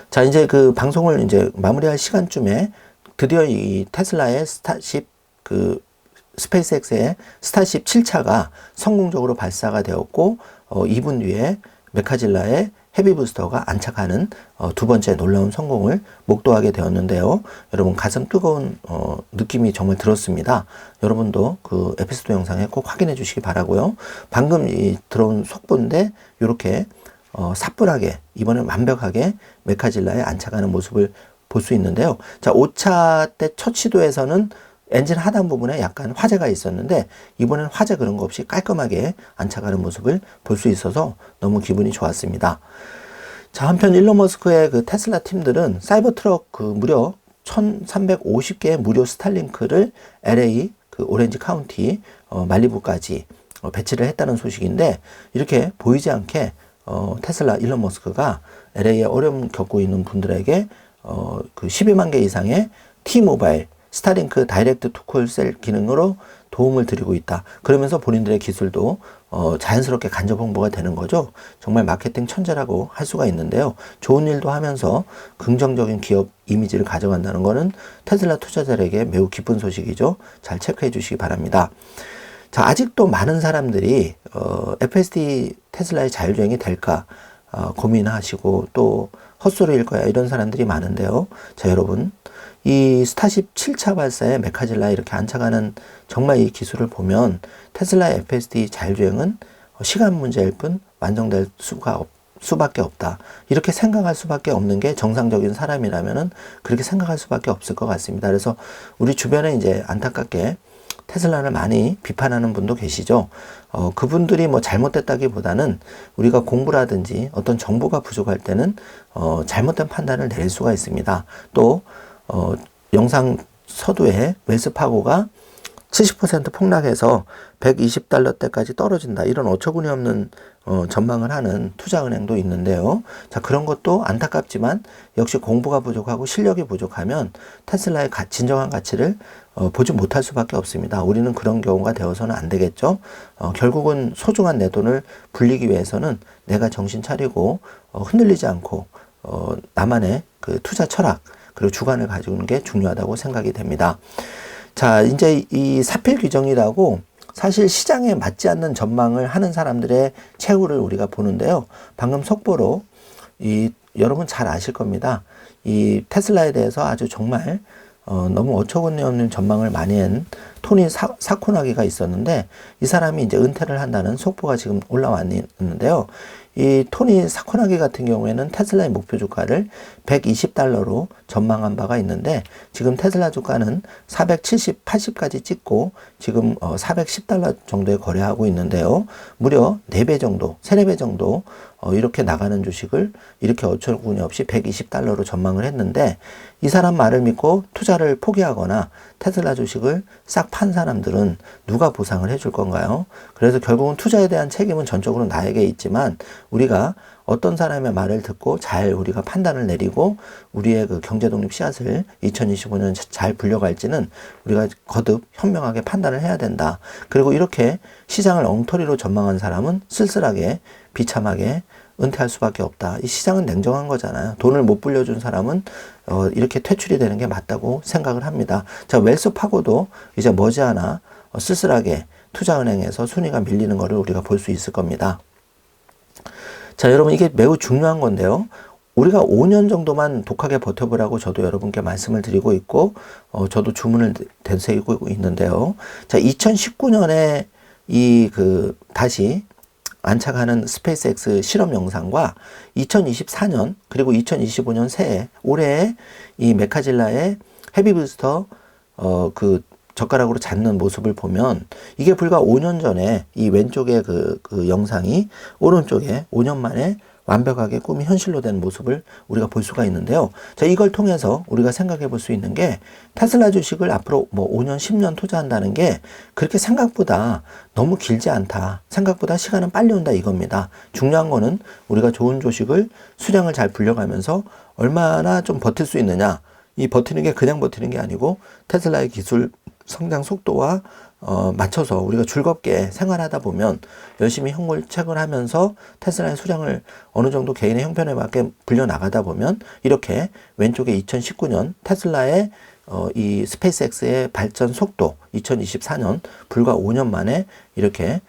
자, 이제 그 방송을 이제 마무리할 시간쯤에 드디어 이 테슬라의 스타쉽 그 스페이스X의 스타쉽 7차가 성공적으로 발사가 되었고 2분 뒤에 메카질라의 헤비 부스터가 안착하는 두 번째 놀라운 성공을 목도하게 되었는데요. 여러분 가슴 뜨거운 느낌이 정말 들었습니다. 여러분도 그 에피소드 영상에 꼭 확인해 주시기 바라고요. 방금 들어온 속보인데 이렇게 사뿐하게 이번엔 완벽하게 메카질라에 안착하는 모습을 볼 수 있는데요. 자, 5차 때 첫 시도에서는 엔진 하단 부분에 약간 화재가 있었는데 이번엔 화재 그런 거 없이 깔끔하게 안착하는 모습을 볼 수 있어서 너무 기분이 좋았습니다. 자, 한편 일론 머스크의 그 테슬라 팀들은 사이버 트럭 그 무려 1350개의 무료 스타링크를 LA 그 오렌지 카운티 말리부까지 배치를 했다는 소식인데 이렇게 보이지 않게 테슬라 일론 머스크가 LA에 어려움 겪고 있는 분들에게 그 12만 개 이상의 T-모바일 스타링크 다이렉트 투콜 셀 기능으로 도움을 드리고 있다. 그러면서 본인들의 기술도 자연스럽게 간접 홍보가 되는 거죠. 정말 마케팅 천재라고 할 수가 있는데요. 좋은 일도 하면서 긍정적인 기업 이미지를 가져간다는 것은 테슬라 투자자에게 매우 기쁜 소식이죠. 잘 체크해 주시기 바랍니다. 자, 아직도 많은 사람들이 FSD 테슬라의 자율주행이 될까 고민하시고 또 헛소리일 거야 이런 사람들이 많은데요. 자, 여러분 이 스타쉽 7차 발사에 메카질라에 이렇게 안착하는 정말 이 기술을 보면 테슬라의 FSD 자율주행은 시간 문제일 뿐 완성될 수밖에 없다. 이렇게 생각할 수밖에 없는 게 정상적인 사람이라면은 그렇게 생각할 수밖에 없을 것 같습니다. 그래서 우리 주변에 이제 안타깝게 테슬라를 많이 비판하는 분도 계시죠. 그분들이 뭐 잘못됐다기보다는 우리가 공부라든지 어떤 정보가 부족할 때는 잘못된 판단을 내릴 수가 있습니다. 또 영상 서두에 웰스 파고가 70% 폭락해서 $120대까지 떨어진다. 이런 어처구니 없는 전망을 하는 투자은행도 있는데요. 자, 그런 것도 안타깝지만 역시 공부가 부족하고 실력이 부족하면 테슬라의 진정한 가치를 보지 못할 수밖에 없습니다. 우리는 그런 경우가 되어서는 안 되겠죠. 결국은 소중한 내 돈을 불리기 위해서는 내가 정신 차리고 흔들리지 않고 나만의 그 투자 철학 그리고 주관을 가지고 있는 게 중요하다고 생각이 됩니다. 자, 이제 이 사필 규정이라고 사실 시장에 맞지 않는 전망을 하는 사람들의 최후를 우리가 보는데요. 방금 속보로 여러분 잘 아실 겁니다. 이 테슬라에 대해서 아주 정말 너무 어처구니 없는 전망을 많이 한 토니 사코나기가 있었는데 이 사람이 이제 은퇴를 한다는 속보가 지금 올라왔는데요. 이 토니 사코나기 같은 경우에는 테슬라의 목표 주가를 $120로 전망한 바가 있는데 지금 테슬라 주가는 470, 80까지 찍고 지금 $410 정도에 거래하고 있는데요. 무려 4배 정도, 3, 4배 정도 이렇게 나가는 주식을 이렇게 어처구니 없이 $120로 전망을 했는데 이 사람 말을 믿고 투자를 포기하거나 테슬라 주식을 싹 판 사람들은 누가 보상을 해줄 건가요? 그래서 결국은 투자에 대한 책임은 전적으로 나에게 있지만 우리가 어떤 사람의 말을 듣고 잘 우리가 판단을 내리고 우리의 그 경제독립 씨앗을 2025년 잘 불려갈지는 우리가 거듭 현명하게 판단을 해야 된다. 그리고 이렇게 시장을 엉터리로 전망한 사람은 쓸쓸하게 비참하게 은퇴할 수밖에 없다. 이 시장은 냉정한 거잖아요. 돈을 못 불려준 사람은 이렇게 퇴출이 되는 게 맞다고 생각을 합니다. 자, 웰스 파고도 이제 머지않아 쓸쓸하게 투자은행에서 순위가 밀리는 것을 우리가 볼 수 있을 겁니다. 자, 여러분 이게 매우 중요한 건데요. 우리가 5년 정도만 독하게 버텨보라고 저도 여러분께 말씀을 드리고 있고 저도 주문을 되새기고 있는데요. 자, 2019년에 다시 안착하는 스페이스X 실험 영상과 2024년 그리고 2025년 새해 올해의 이 메카질라의 헤비부스터 젓가락으로 잡는 모습을 보면 이게 불과 5년 전에 이 왼쪽의 그 영상이 오른쪽에 5년 만에 완벽하게 꿈이 현실로 된 모습을 우리가 볼 수가 있는데요. 자, 이걸 통해서 우리가 생각해 볼 수 있는 게 테슬라 주식을 앞으로 뭐 5년, 10년 투자한다는 게 그렇게 생각보다 너무 길지 않다. 생각보다 시간은 빨리 온다 이겁니다. 중요한 거는 우리가 좋은 주식을 수량을 잘 불려가면서 얼마나 좀 버틸 수 있느냐. 이 버티는 게 그냥 버티는 게 아니고 테슬라의 기술 성장 속도와 맞춰서 우리가 즐겁게 생활하다 보면 열심히 현물책을 하면서 테슬라의 수량을 어느 정도 개인의 형편에 맞게 불려나가다 보면 이렇게 왼쪽에 2019년 테슬라의 이 스페이스X의 발전 속도 2024년 불과 5년 만에 이렇게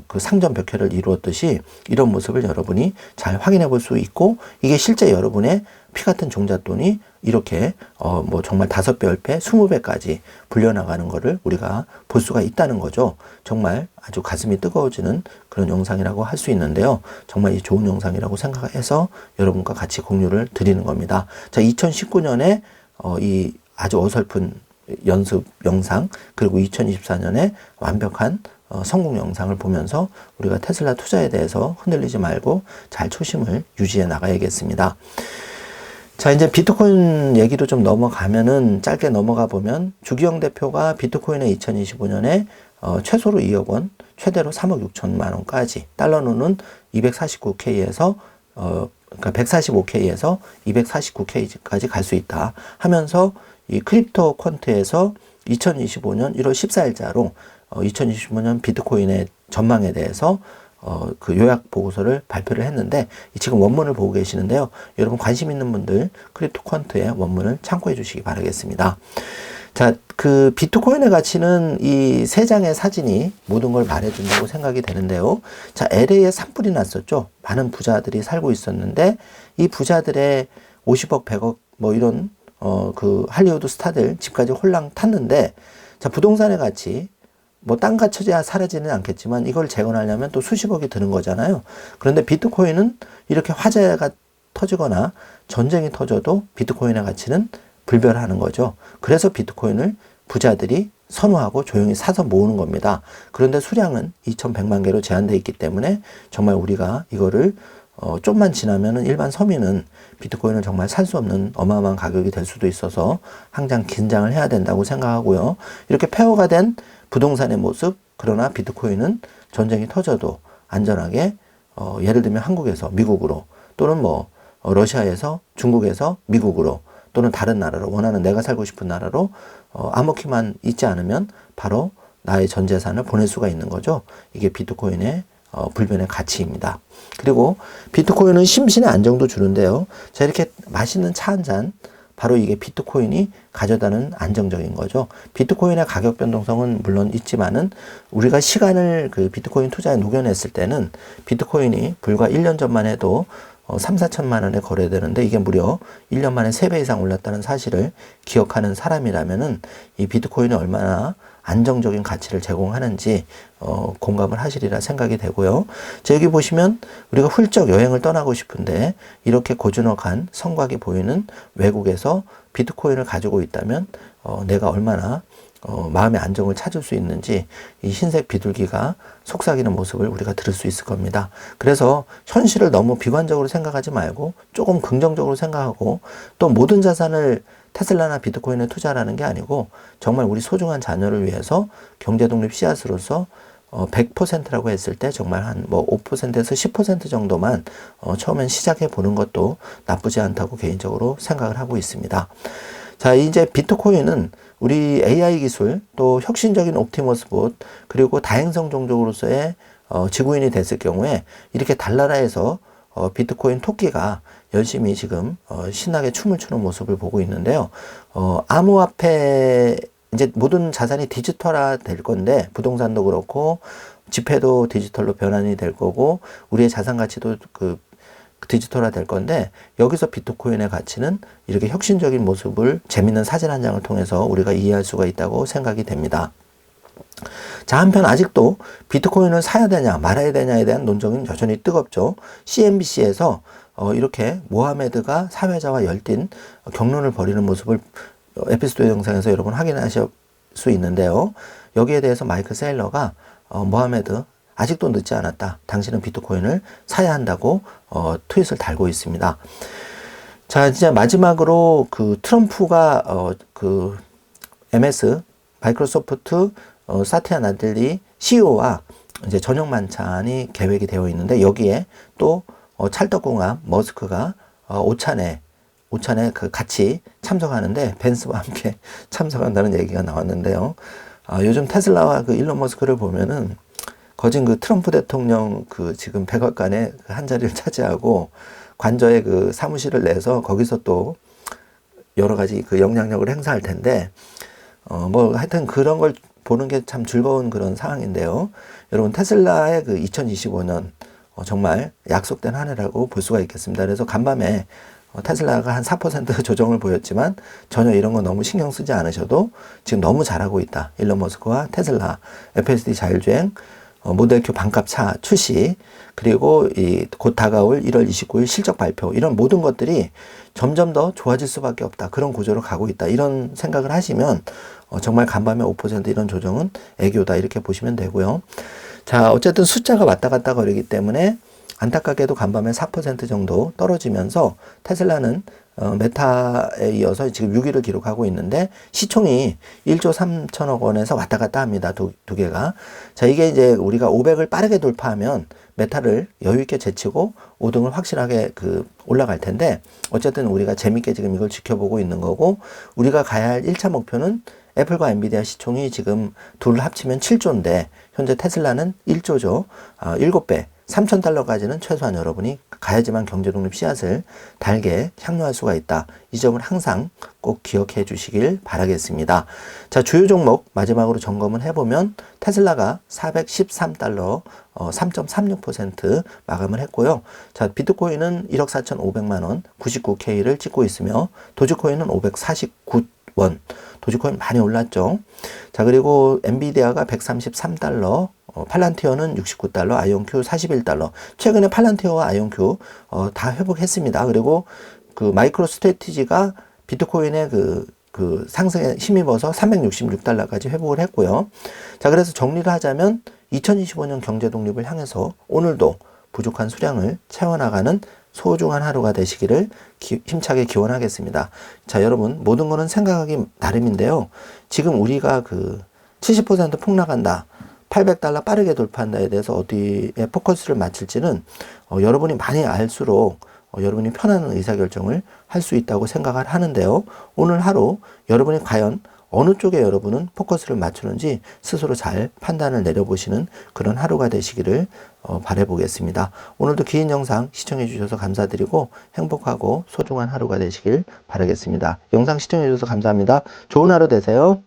그 상전 벽해를 이루었듯이 이런 모습을 여러분이 잘 확인해 볼 수 있고 이게 실제 여러분의 피 같은 종잣돈이 이렇게 뭐 정말 5배, 10배, 20배까지 불려나가는 것을 우리가 볼 수가 있다는 거죠. 정말 아주 가슴이 뜨거워지는 그런 영상이라고 할 수 있는데요. 정말 이 좋은 영상이라고 생각해서 여러분과 같이 공유를 드리는 겁니다. 자, 2019년에 이 아주 어설픈 연습 영상 그리고 2024년에 완벽한 성공 영상을 보면서 우리가 테슬라 투자에 대해서 흔들리지 말고 잘 초심을 유지해 나가야겠습니다. 자, 이제 비트코인 얘기로 좀 넘어가면은 짧게 넘어가 보면 주기영 대표가 비트코인의 2025년에 최소로 2억 원, 최대로 3억 6천만 원까지 달러로는 249K에서 그러니까 145K에서 249K까지 갈 수 있다 하면서 이 크립토 퀀트에서 2025년 1월 14일자로 2025년 비트코인의 전망에 대해서 그 요약 보고서를 발표를 했는데 지금 원문을 보고 계시는데요. 여러분 관심 있는 분들 크립토 퀀트의 원문을 참고해 주시기 바라겠습니다. 자, 그 비트코인의 가치는 이 세 장의 사진이 모든 걸 말해준다고 생각이 되는데요. 자, LA에 산불이 났었죠. 많은 부자들이 살고 있었는데 이 부자들의 50억, 100억 뭐 이런 그 할리우드 스타들 집까지 홀랑 탔는데 자, 부동산의 가치, 뭐 땅 갇혀야 사라지는 않겠지만 이걸 재건하려면 또 수십억이 드는 거잖아요. 그런데 비트코인은 이렇게 화재가 터지거나 전쟁이 터져도 비트코인의 가치는 불변하는 거죠. 그래서 비트코인을 부자들이 선호하고 조용히 사서 모으는 겁니다. 그런데 수량은 2100만 개로 제한되어 있기 때문에 정말 우리가 이거를 좀만 지나면은 일반 서민은 비트코인을 정말 살 수 없는 어마어마한 가격이 될 수도 있어서 항상 긴장을 해야 된다고 생각하고요. 이렇게 폐허가 된 부동산의 모습, 그러나 비트코인은 전쟁이 터져도 안전하게 예를 들면 한국에서 미국으로 또는 뭐 러시아에서 중국에서 미국으로 또는 다른 나라로 원하는 내가 살고 싶은 나라로 암호키만 있지 않으면 바로 나의 전 재산을 보낼 수가 있는 거죠. 이게 비트코인의 불변의 가치입니다. 그리고 비트코인은 심신의 안정도 주는데요. 자, 이렇게 맛있는 차 한 잔, 바로 이게 비트코인이 가져다는 안정적인 거죠. 비트코인의 가격 변동성은 물론 있지만은 우리가 시간을 그 비트코인 투자에 녹여냈을 때는 비트코인이 불과 1년 전만 해도 3, 4천만 원에 거래되는데 이게 무려 1년 만에 3배 이상 올랐다는 사실을 기억하는 사람이라면은 이 비트코인이 얼마나 안정적인 가치를 제공하는지 공감을 하시리라 생각이 되고요. 자, 여기 보시면 우리가 훌쩍 여행을 떠나고 싶은데 이렇게 고즈넉한 성곽이 보이는 외국에서 비트코인을 가지고 있다면 내가 얼마나 마음의 안정을 찾을 수 있는지 이 흰색 비둘기가 속삭이는 모습을 우리가 들을 수 있을 겁니다. 그래서 현실을 너무 비관적으로 생각하지 말고 조금 긍정적으로 생각하고 또 모든 자산을 테슬라나 비트코인에 투자라는 게 아니고 정말 우리 소중한 자녀를 위해서 경제독립 씨앗으로서 100%라고 했을 때 정말 한 뭐 5%에서 10% 정도만 처음엔 시작해 보는 것도 나쁘지 않다고 개인적으로 생각을 하고 있습니다. 자, 이제 비트코인은 우리 AI 기술 또 혁신적인 옵티머스 봇 그리고 다행성 종족으로서의 지구인이 됐을 경우에 이렇게 달나라에서 비트코인 토끼가 열심히 지금 신나게 춤을 추는 모습을 보고 있는데요. 암호화폐 이제 모든 자산이 디지털화 될 건데 부동산도 그렇고 지폐도 디지털로 변환이 될 거고 우리의 자산 가치도 그 디지털화 될 건데 여기서 비트코인의 가치는 이렇게 혁신적인 모습을 재밌는 사진 한 장을 통해서 우리가 이해할 수가 있다고 생각이 됩니다. 자, 한편 아직도 비트코인을 사야 되냐 말아야 되냐에 대한 논쟁은 여전히 뜨겁죠. CNBC에서 이렇게 모하메드가 사회자와 열띤 격론을 벌이는 모습을 에피소드 영상에서 여러분 확인하실 수 있는데요. 여기에 대해서 마이크 세일러가 모하메드 아직도 늦지 않았다. 당신은 비트코인을 사야 한다고 트윗을 달고 있습니다. 자, 이제 마지막으로 그 트럼프가 그 MS 마이크로소프트 사티아 나델리 CEO와 이제 저녁 만찬이 계획이 되어 있는데 여기에 또 찰떡궁합 머스크가 오찬에 그 같이 참석하는데 벤스와 함께 참석한다는 얘기가 나왔는데요. 요즘 테슬라와 그 일론 머스크를 보면은 거진 그 트럼프 대통령 그 지금 백악관에 한 자리를 차지하고 관저에 그 사무실을 내서 거기서 또 여러 가지 그 영향력을 행사할 텐데 뭐 하여튼 그런 걸 보는 게 참 즐거운 그런 상황인데요. 여러분 테슬라의 그 2025년 정말 약속된 한 해라고 볼 수가 있겠습니다. 그래서 간밤에 테슬라가 한 4% 조정을 보였지만 전혀 이런 거 너무 신경 쓰지 않으셔도 지금 너무 잘하고 있다. 일론 머스크와 테슬라, FSD 자율주행, 모델 Q 반값 차 출시, 그리고 곧 다가올 1월 29일 실적 발표, 이런 모든 것들이 점점 더 좋아질 수밖에 없다. 그런 구조로 가고 있다. 이런 생각을 하시면 정말 간밤에 5% 이런 조정은 애교다. 이렇게 보시면 되고요. 자, 어쨌든 숫자가 왔다 갔다 거리기 때문에 안타깝게도 간밤에 4% 정도 떨어지면서 테슬라는 메타에 이어서 지금 6위를 기록하고 있는데 시총이 1조 3천억 원에서 왔다 갔다 합니다. 두 개가. 자, 이게 이제 우리가 500을 빠르게 돌파하면 메타를 여유있게 제치고 5등을 확실하게 올라갈 텐데 어쨌든 우리가 재밌게 지금 이걸 지켜보고 있는 거고 우리가 가야 할 1차 목표는 애플과 엔비디아 시총이 지금 둘을 합치면 7조인데 현재 테슬라는 1조죠. 7배. 3,000달러까지는 최소한 여러분이 가야지만 경제독립 씨앗을 달게 향유할 수가 있다. 이 점을 항상 꼭 기억해 주시길 바라겠습니다. 자, 주요 종목 마지막으로 점검을 해보면 테슬라가 413달러 3.36% 마감을 했고요. 자, 비트코인은 1억 4,500만 원 99K를 찍고 있으며 도지코인은 원. 도지코인 많이 올랐죠. 자, 그리고 엔비디아가 133달러, 팔란티어는 69달러, 아이온큐 41달러. 최근에 팔란티어와 아이온큐 다 회복했습니다. 그리고 그 마이크로 스트래티지가 비트코인의 그 상승에 힘입어서 366달러까지 회복을 했고요. 자, 그래서 정리를 하자면 2025년 경제 독립을 향해서 오늘도 부족한 수량을 채워나가는 소중한 하루가 되시기를 힘차게 기원하겠습니다. 자, 여러분, 모든 거는 생각하기 나름인데요. 지금 우리가 그 70% 폭락한다, 800달러 빠르게 돌파한다에 대해서 어디에 포커스를 맞출지는 여러분이 많이 알수록 여러분이 편안한 의사결정을 할 수 있다고 생각을 하는데요. 오늘 하루 여러분이 과연 어느 쪽에 여러분은 포커스를 맞추는지 스스로 잘 판단을 내려보시는 그런 하루가 되시기를 바라보겠습니다. 오늘도 긴 영상 시청해 주셔서 감사드리고 행복하고 소중한 하루가 되시길 바라겠습니다. 영상 시청해 주셔서 감사합니다. 좋은 하루 되세요.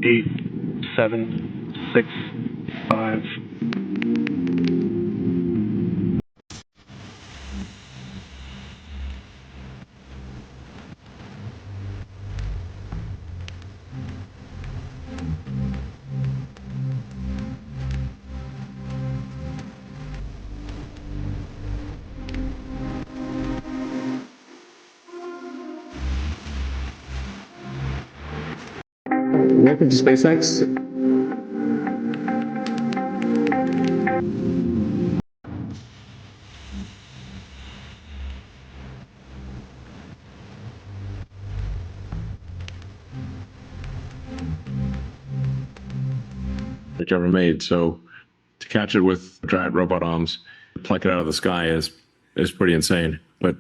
Eight, seven, six, five. Welcome to SpaceX. Ever made. So to catch it with giant robot arms, pluck it out of the sky is pretty insane. But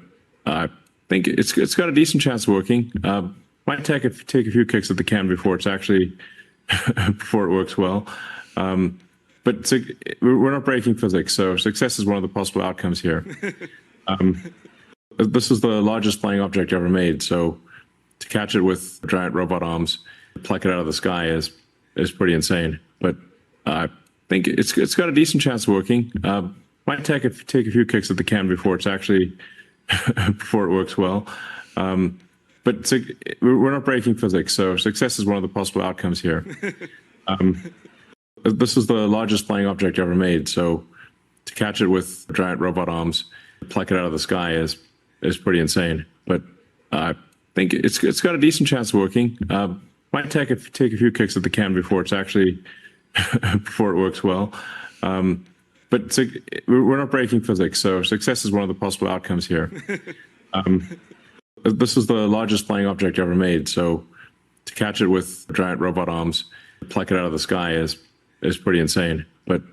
I think it's got a decent chance of working. Might take a few kicks at the can before it's actually before it works well. But we're not breaking physics, so success is one of the possible outcomes here. This is the largest flying object ever made. So to catch it with giant robot arms, pluck it out of the sky is pretty insane. But I think it's got a decent chance of working. Might take a few kicks at the can before it's actually before it works well. But we're not breaking physics, so success is one of the possible outcomes here. This is the largest flying object ever made. So to catch it with giant robot arms, pluck it out of the sky is pretty insane. But I think it's got a decent chance of working. Might take a few kicks at the can before it's actually before it works well. But we're not breaking physics, so success is one of the possible outcomes here. This is the largest flying object ever made. So to catch it with giant robot arms, pluck it out of the sky is pretty insane. But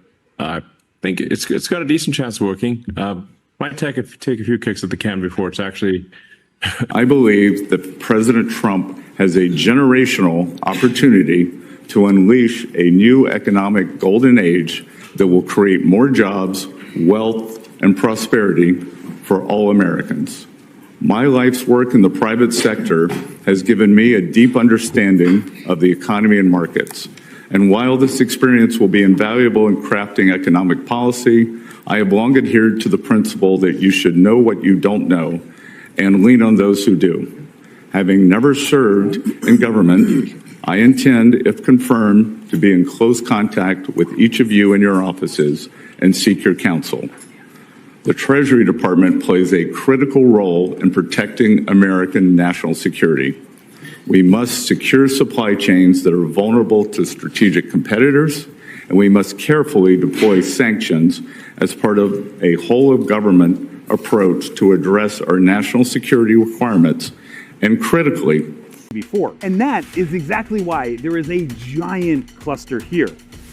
I think it's got a decent chance of working. Might take a few kicks at the can before it's actually. I believe that President Trump has a generational opportunity to unleash a new economic golden age that will create more jobs, wealth, and prosperity for all Americans. My life's work in the private sector has given me a deep understanding of the economy and markets. And while this experience will be invaluable in crafting economic policy, I have long adhered to the principle that you should know what you don't know and lean on those who do. Having never served in government, I intend, if confirmed, to be in close contact with each of you in your offices and seek your counsel. The Treasury Department plays a critical role in protecting American national security. We must secure supply chains that are vulnerable to strategic competitors, and we must carefully deploy sanctions as part of a whole-of-government approach to address our national security requirements and, critically, before. And that is exactly why there is a giant cluster here.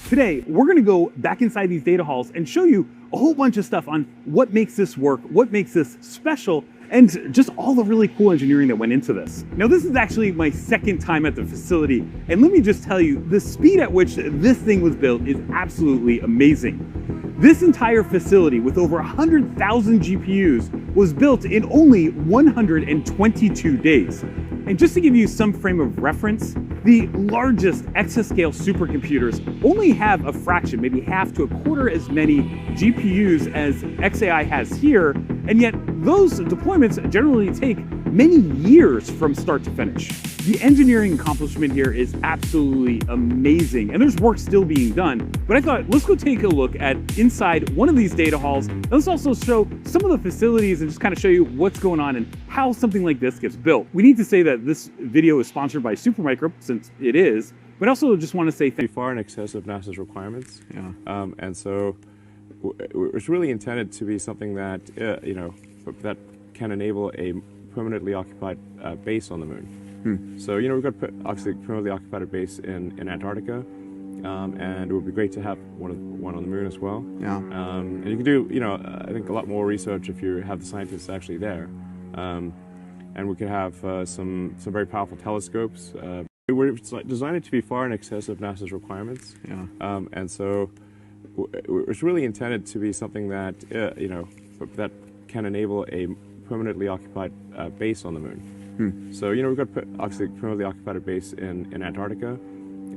Today, we're going to go back inside these data halls and show you a whole bunch of stuff on what makes this work, what makes this special, and just all the really cool engineering that went into this. Now, this is actually my second time at the facility, and let me just tell you, the speed at which this thing was built is absolutely amazing. This entire facility with over 100,000 GPUs was built in only 122 days. And just to give you some frame of reference, the largest exascale supercomputers only have a fraction, maybe half to a quarter as many GPUs as xAI has here, and yet those deployments generally take many years from start to finish. The engineering accomplishment here is absolutely amazing, and there's work still being done, but I thought let's go take a look at inside one of these data halls, and let's also show some of the facilities and just kind of show you what's going on and how something like this gets built. We need to say that this video is sponsored by Supermicro, since it is, but also just want to say thank you. Far in excess of NASA's requirements. And so it's really intended to be something that, that can enable a permanently occupied base on the moon. So, we've got obviously permanently occupied base in Antarctica, and it would be great to have one on the moon as well. And you can do, I think a lot more research if you have the scientists actually there. And we could have some very powerful telescopes. We're designed it to be far in excess of NASA's requirements. And so it's really intended to be something that, that can enable a permanently occupied base on the moon. So, we've got obviously permanently occupied base in Antarctica,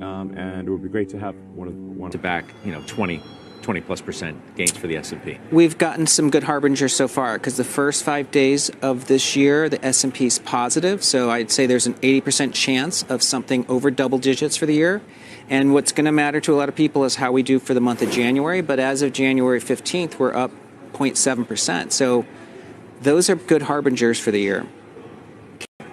and it would be great to have one to back, 20+% gains for the S&P. We've gotten some good harbingers so far because the first 5 days of this year, the S&P is positive. So I'd say there's an 80% chance of something over double digits for the year. And what's going to matter to a lot of people is how we do for the month of January. But as of January 15th, we're up 0.7%. So those are good harbingers for the year.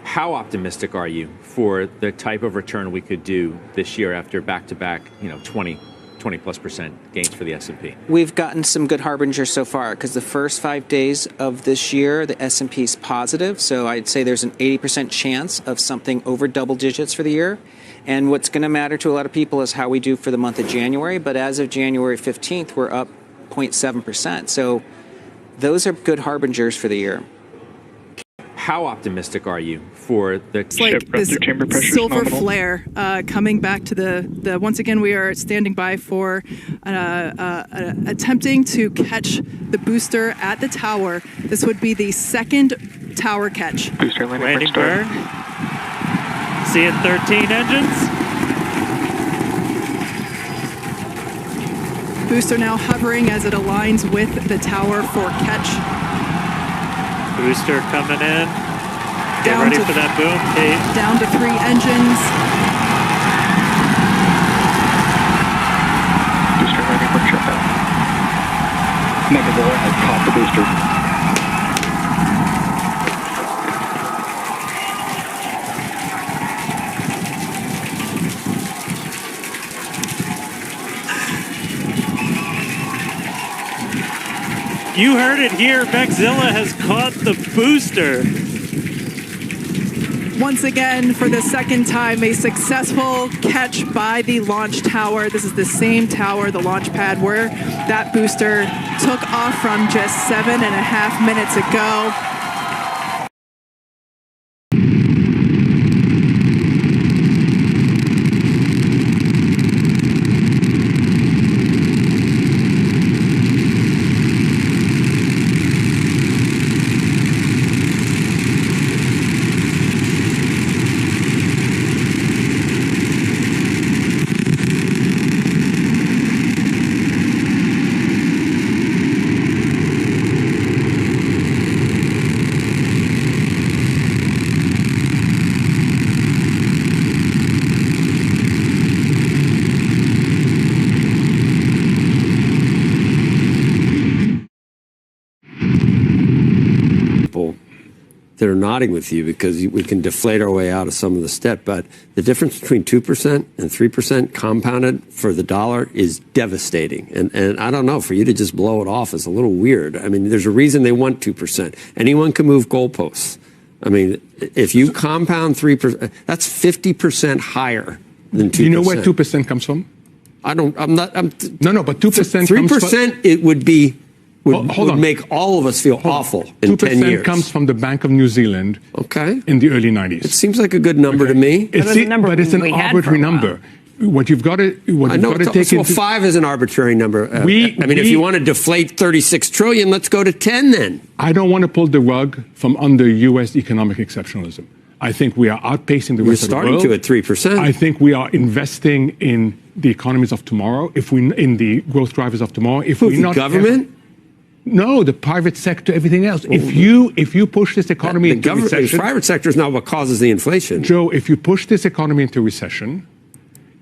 How optimistic are you for the type of return we could do this year after back-to-back, 20+% gains for the S&P? We've gotten some good harbingers so far because the first 5 days of this year, the S&P is positive. So I'd say there's an 80% chance of something over double digits for the year. And what's going to matter to a lot of people is how we do for the month of January. But as of January 15th, we're up 0.7%. So those are good harbingers for the year. How optimistic are you for the It's like this silver flare coming back to the once again we are standing by for attempting to catch the booster at the tower. This would be the second tower catch. Booster landing burn. Seeing 13 engines. Booster now hovering as it aligns with the tower for catch. Booster coming in. Get ready for that boom, Kate. Down to 3 engines. Booster landing burn shutdown. Nebula has caught the booster. You heard it here. Mechzilla has caught the booster. Once again, for the second time, a successful catch by the launch tower. This is the same tower, the launch pad, where that booster took off from just 7.5 minutes ago. that are nodding with you because we can deflate our way out of some of this debt. But the difference between 2% and 3% compounded for the dollar is devastating. And I don't know, for you to just blow it off is a little weird. I mean, there's a reason they want 2%. Anyone can move goalposts. I mean, if you compound 3%, that's 50% higher than 2%. Do you know where 2% comes from? No, but 2% 3%, it would be, would make all of us feel awful in 10 years. 2% comes from the Bank of New Zealand in the early 90s. It seems like a good number to me. But it's an arbitrary number. What you've got to take into... Well, 5 is an arbitrary number. If you want to deflate 36 trillion, let's go to 10 then. I don't want to pull the rug from under U.S. economic exceptionalism. I think we are outpacing the rest of the world. You're starting to at 3%. I think we are investing in the economies of tomorrow. In the growth drivers of tomorrow. Government? No, the private sector, everything else. If you push this economy into recession... The private sector is not what causes the inflation. Joe, if you push this economy into recession,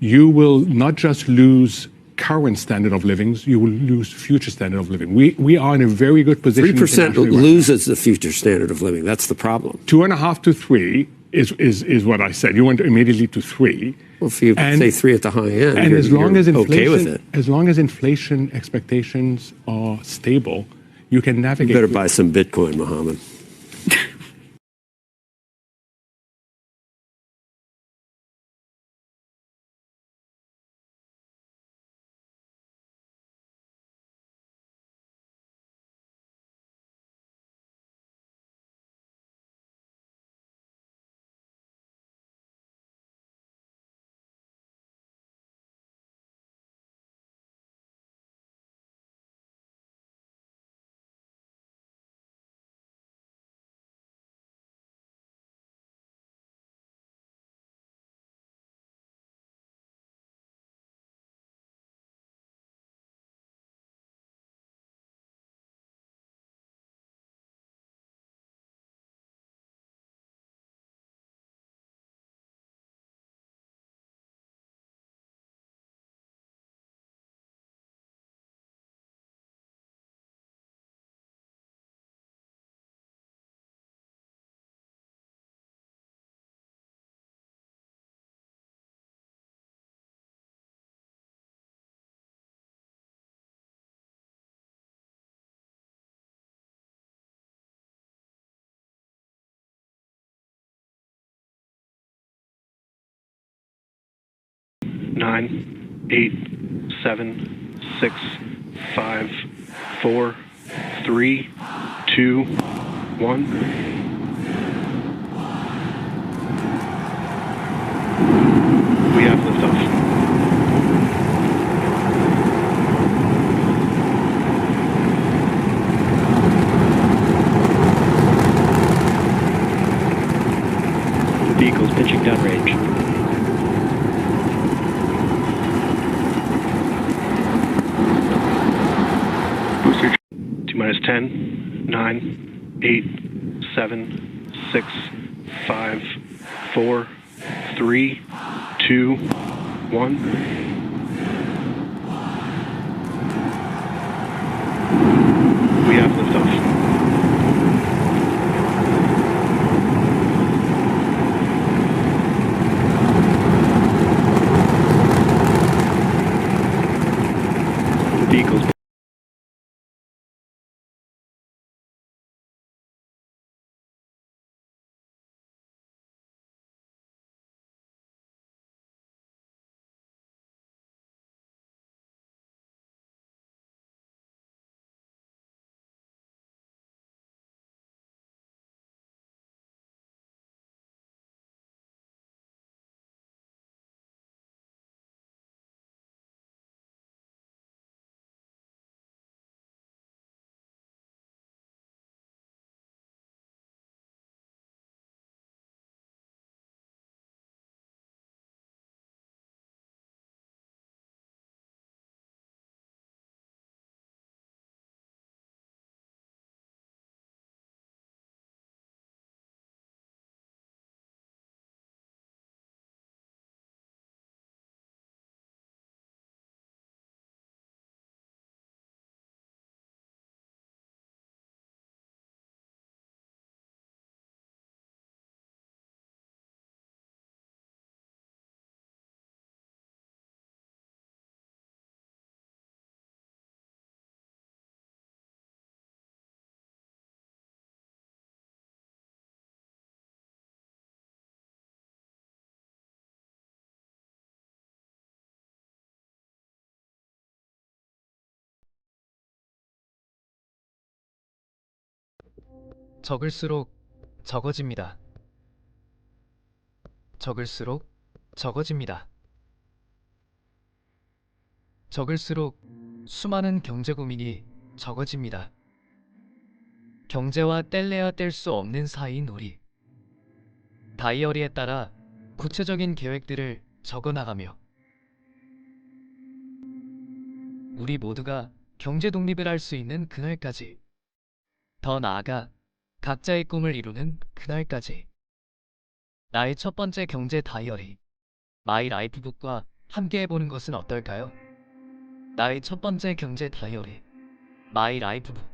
you will not just lose current standard of living, you will lose future standard of living. We are in a very good position. 3% loses the future standard of living. That's the problem. 2.5 to 3 is what I said. You went immediately to 3. Well, if you say 3 at the high end, and as long as inflation, okay with it. As long as inflation expectations are stable, you can navigate. You better buy some Bitcoin, Mohammed. Nine, 8, 7, 6, 5, 4, 3, 2, 1. We have liftoff. Vehicles pitching downrange. Minus 10, 9, 8, 7, 6, 5, 4, 3, 2, 1. We have liftoff. Vehicles 적을수록 적어집니다. 적을수록 적어집니다. 적을수록 수많은 경제 고민이 적어집니다. 경제와 뗄래야 뗄 수 없는 사이인 우리. 다이어리에 따라 구체적인 계획들을 적어나가며 우리 모두가 경제 독립을 할 수 있는 그날까지, 더 나아가 각자의 꿈을 이루는 그날까지 나의 첫 번째 경제 다이어리 마이 라이프북과 함께 해보는 것은 어떨까요? 나의 첫 번째 경제 다이어리 마이 라이프북.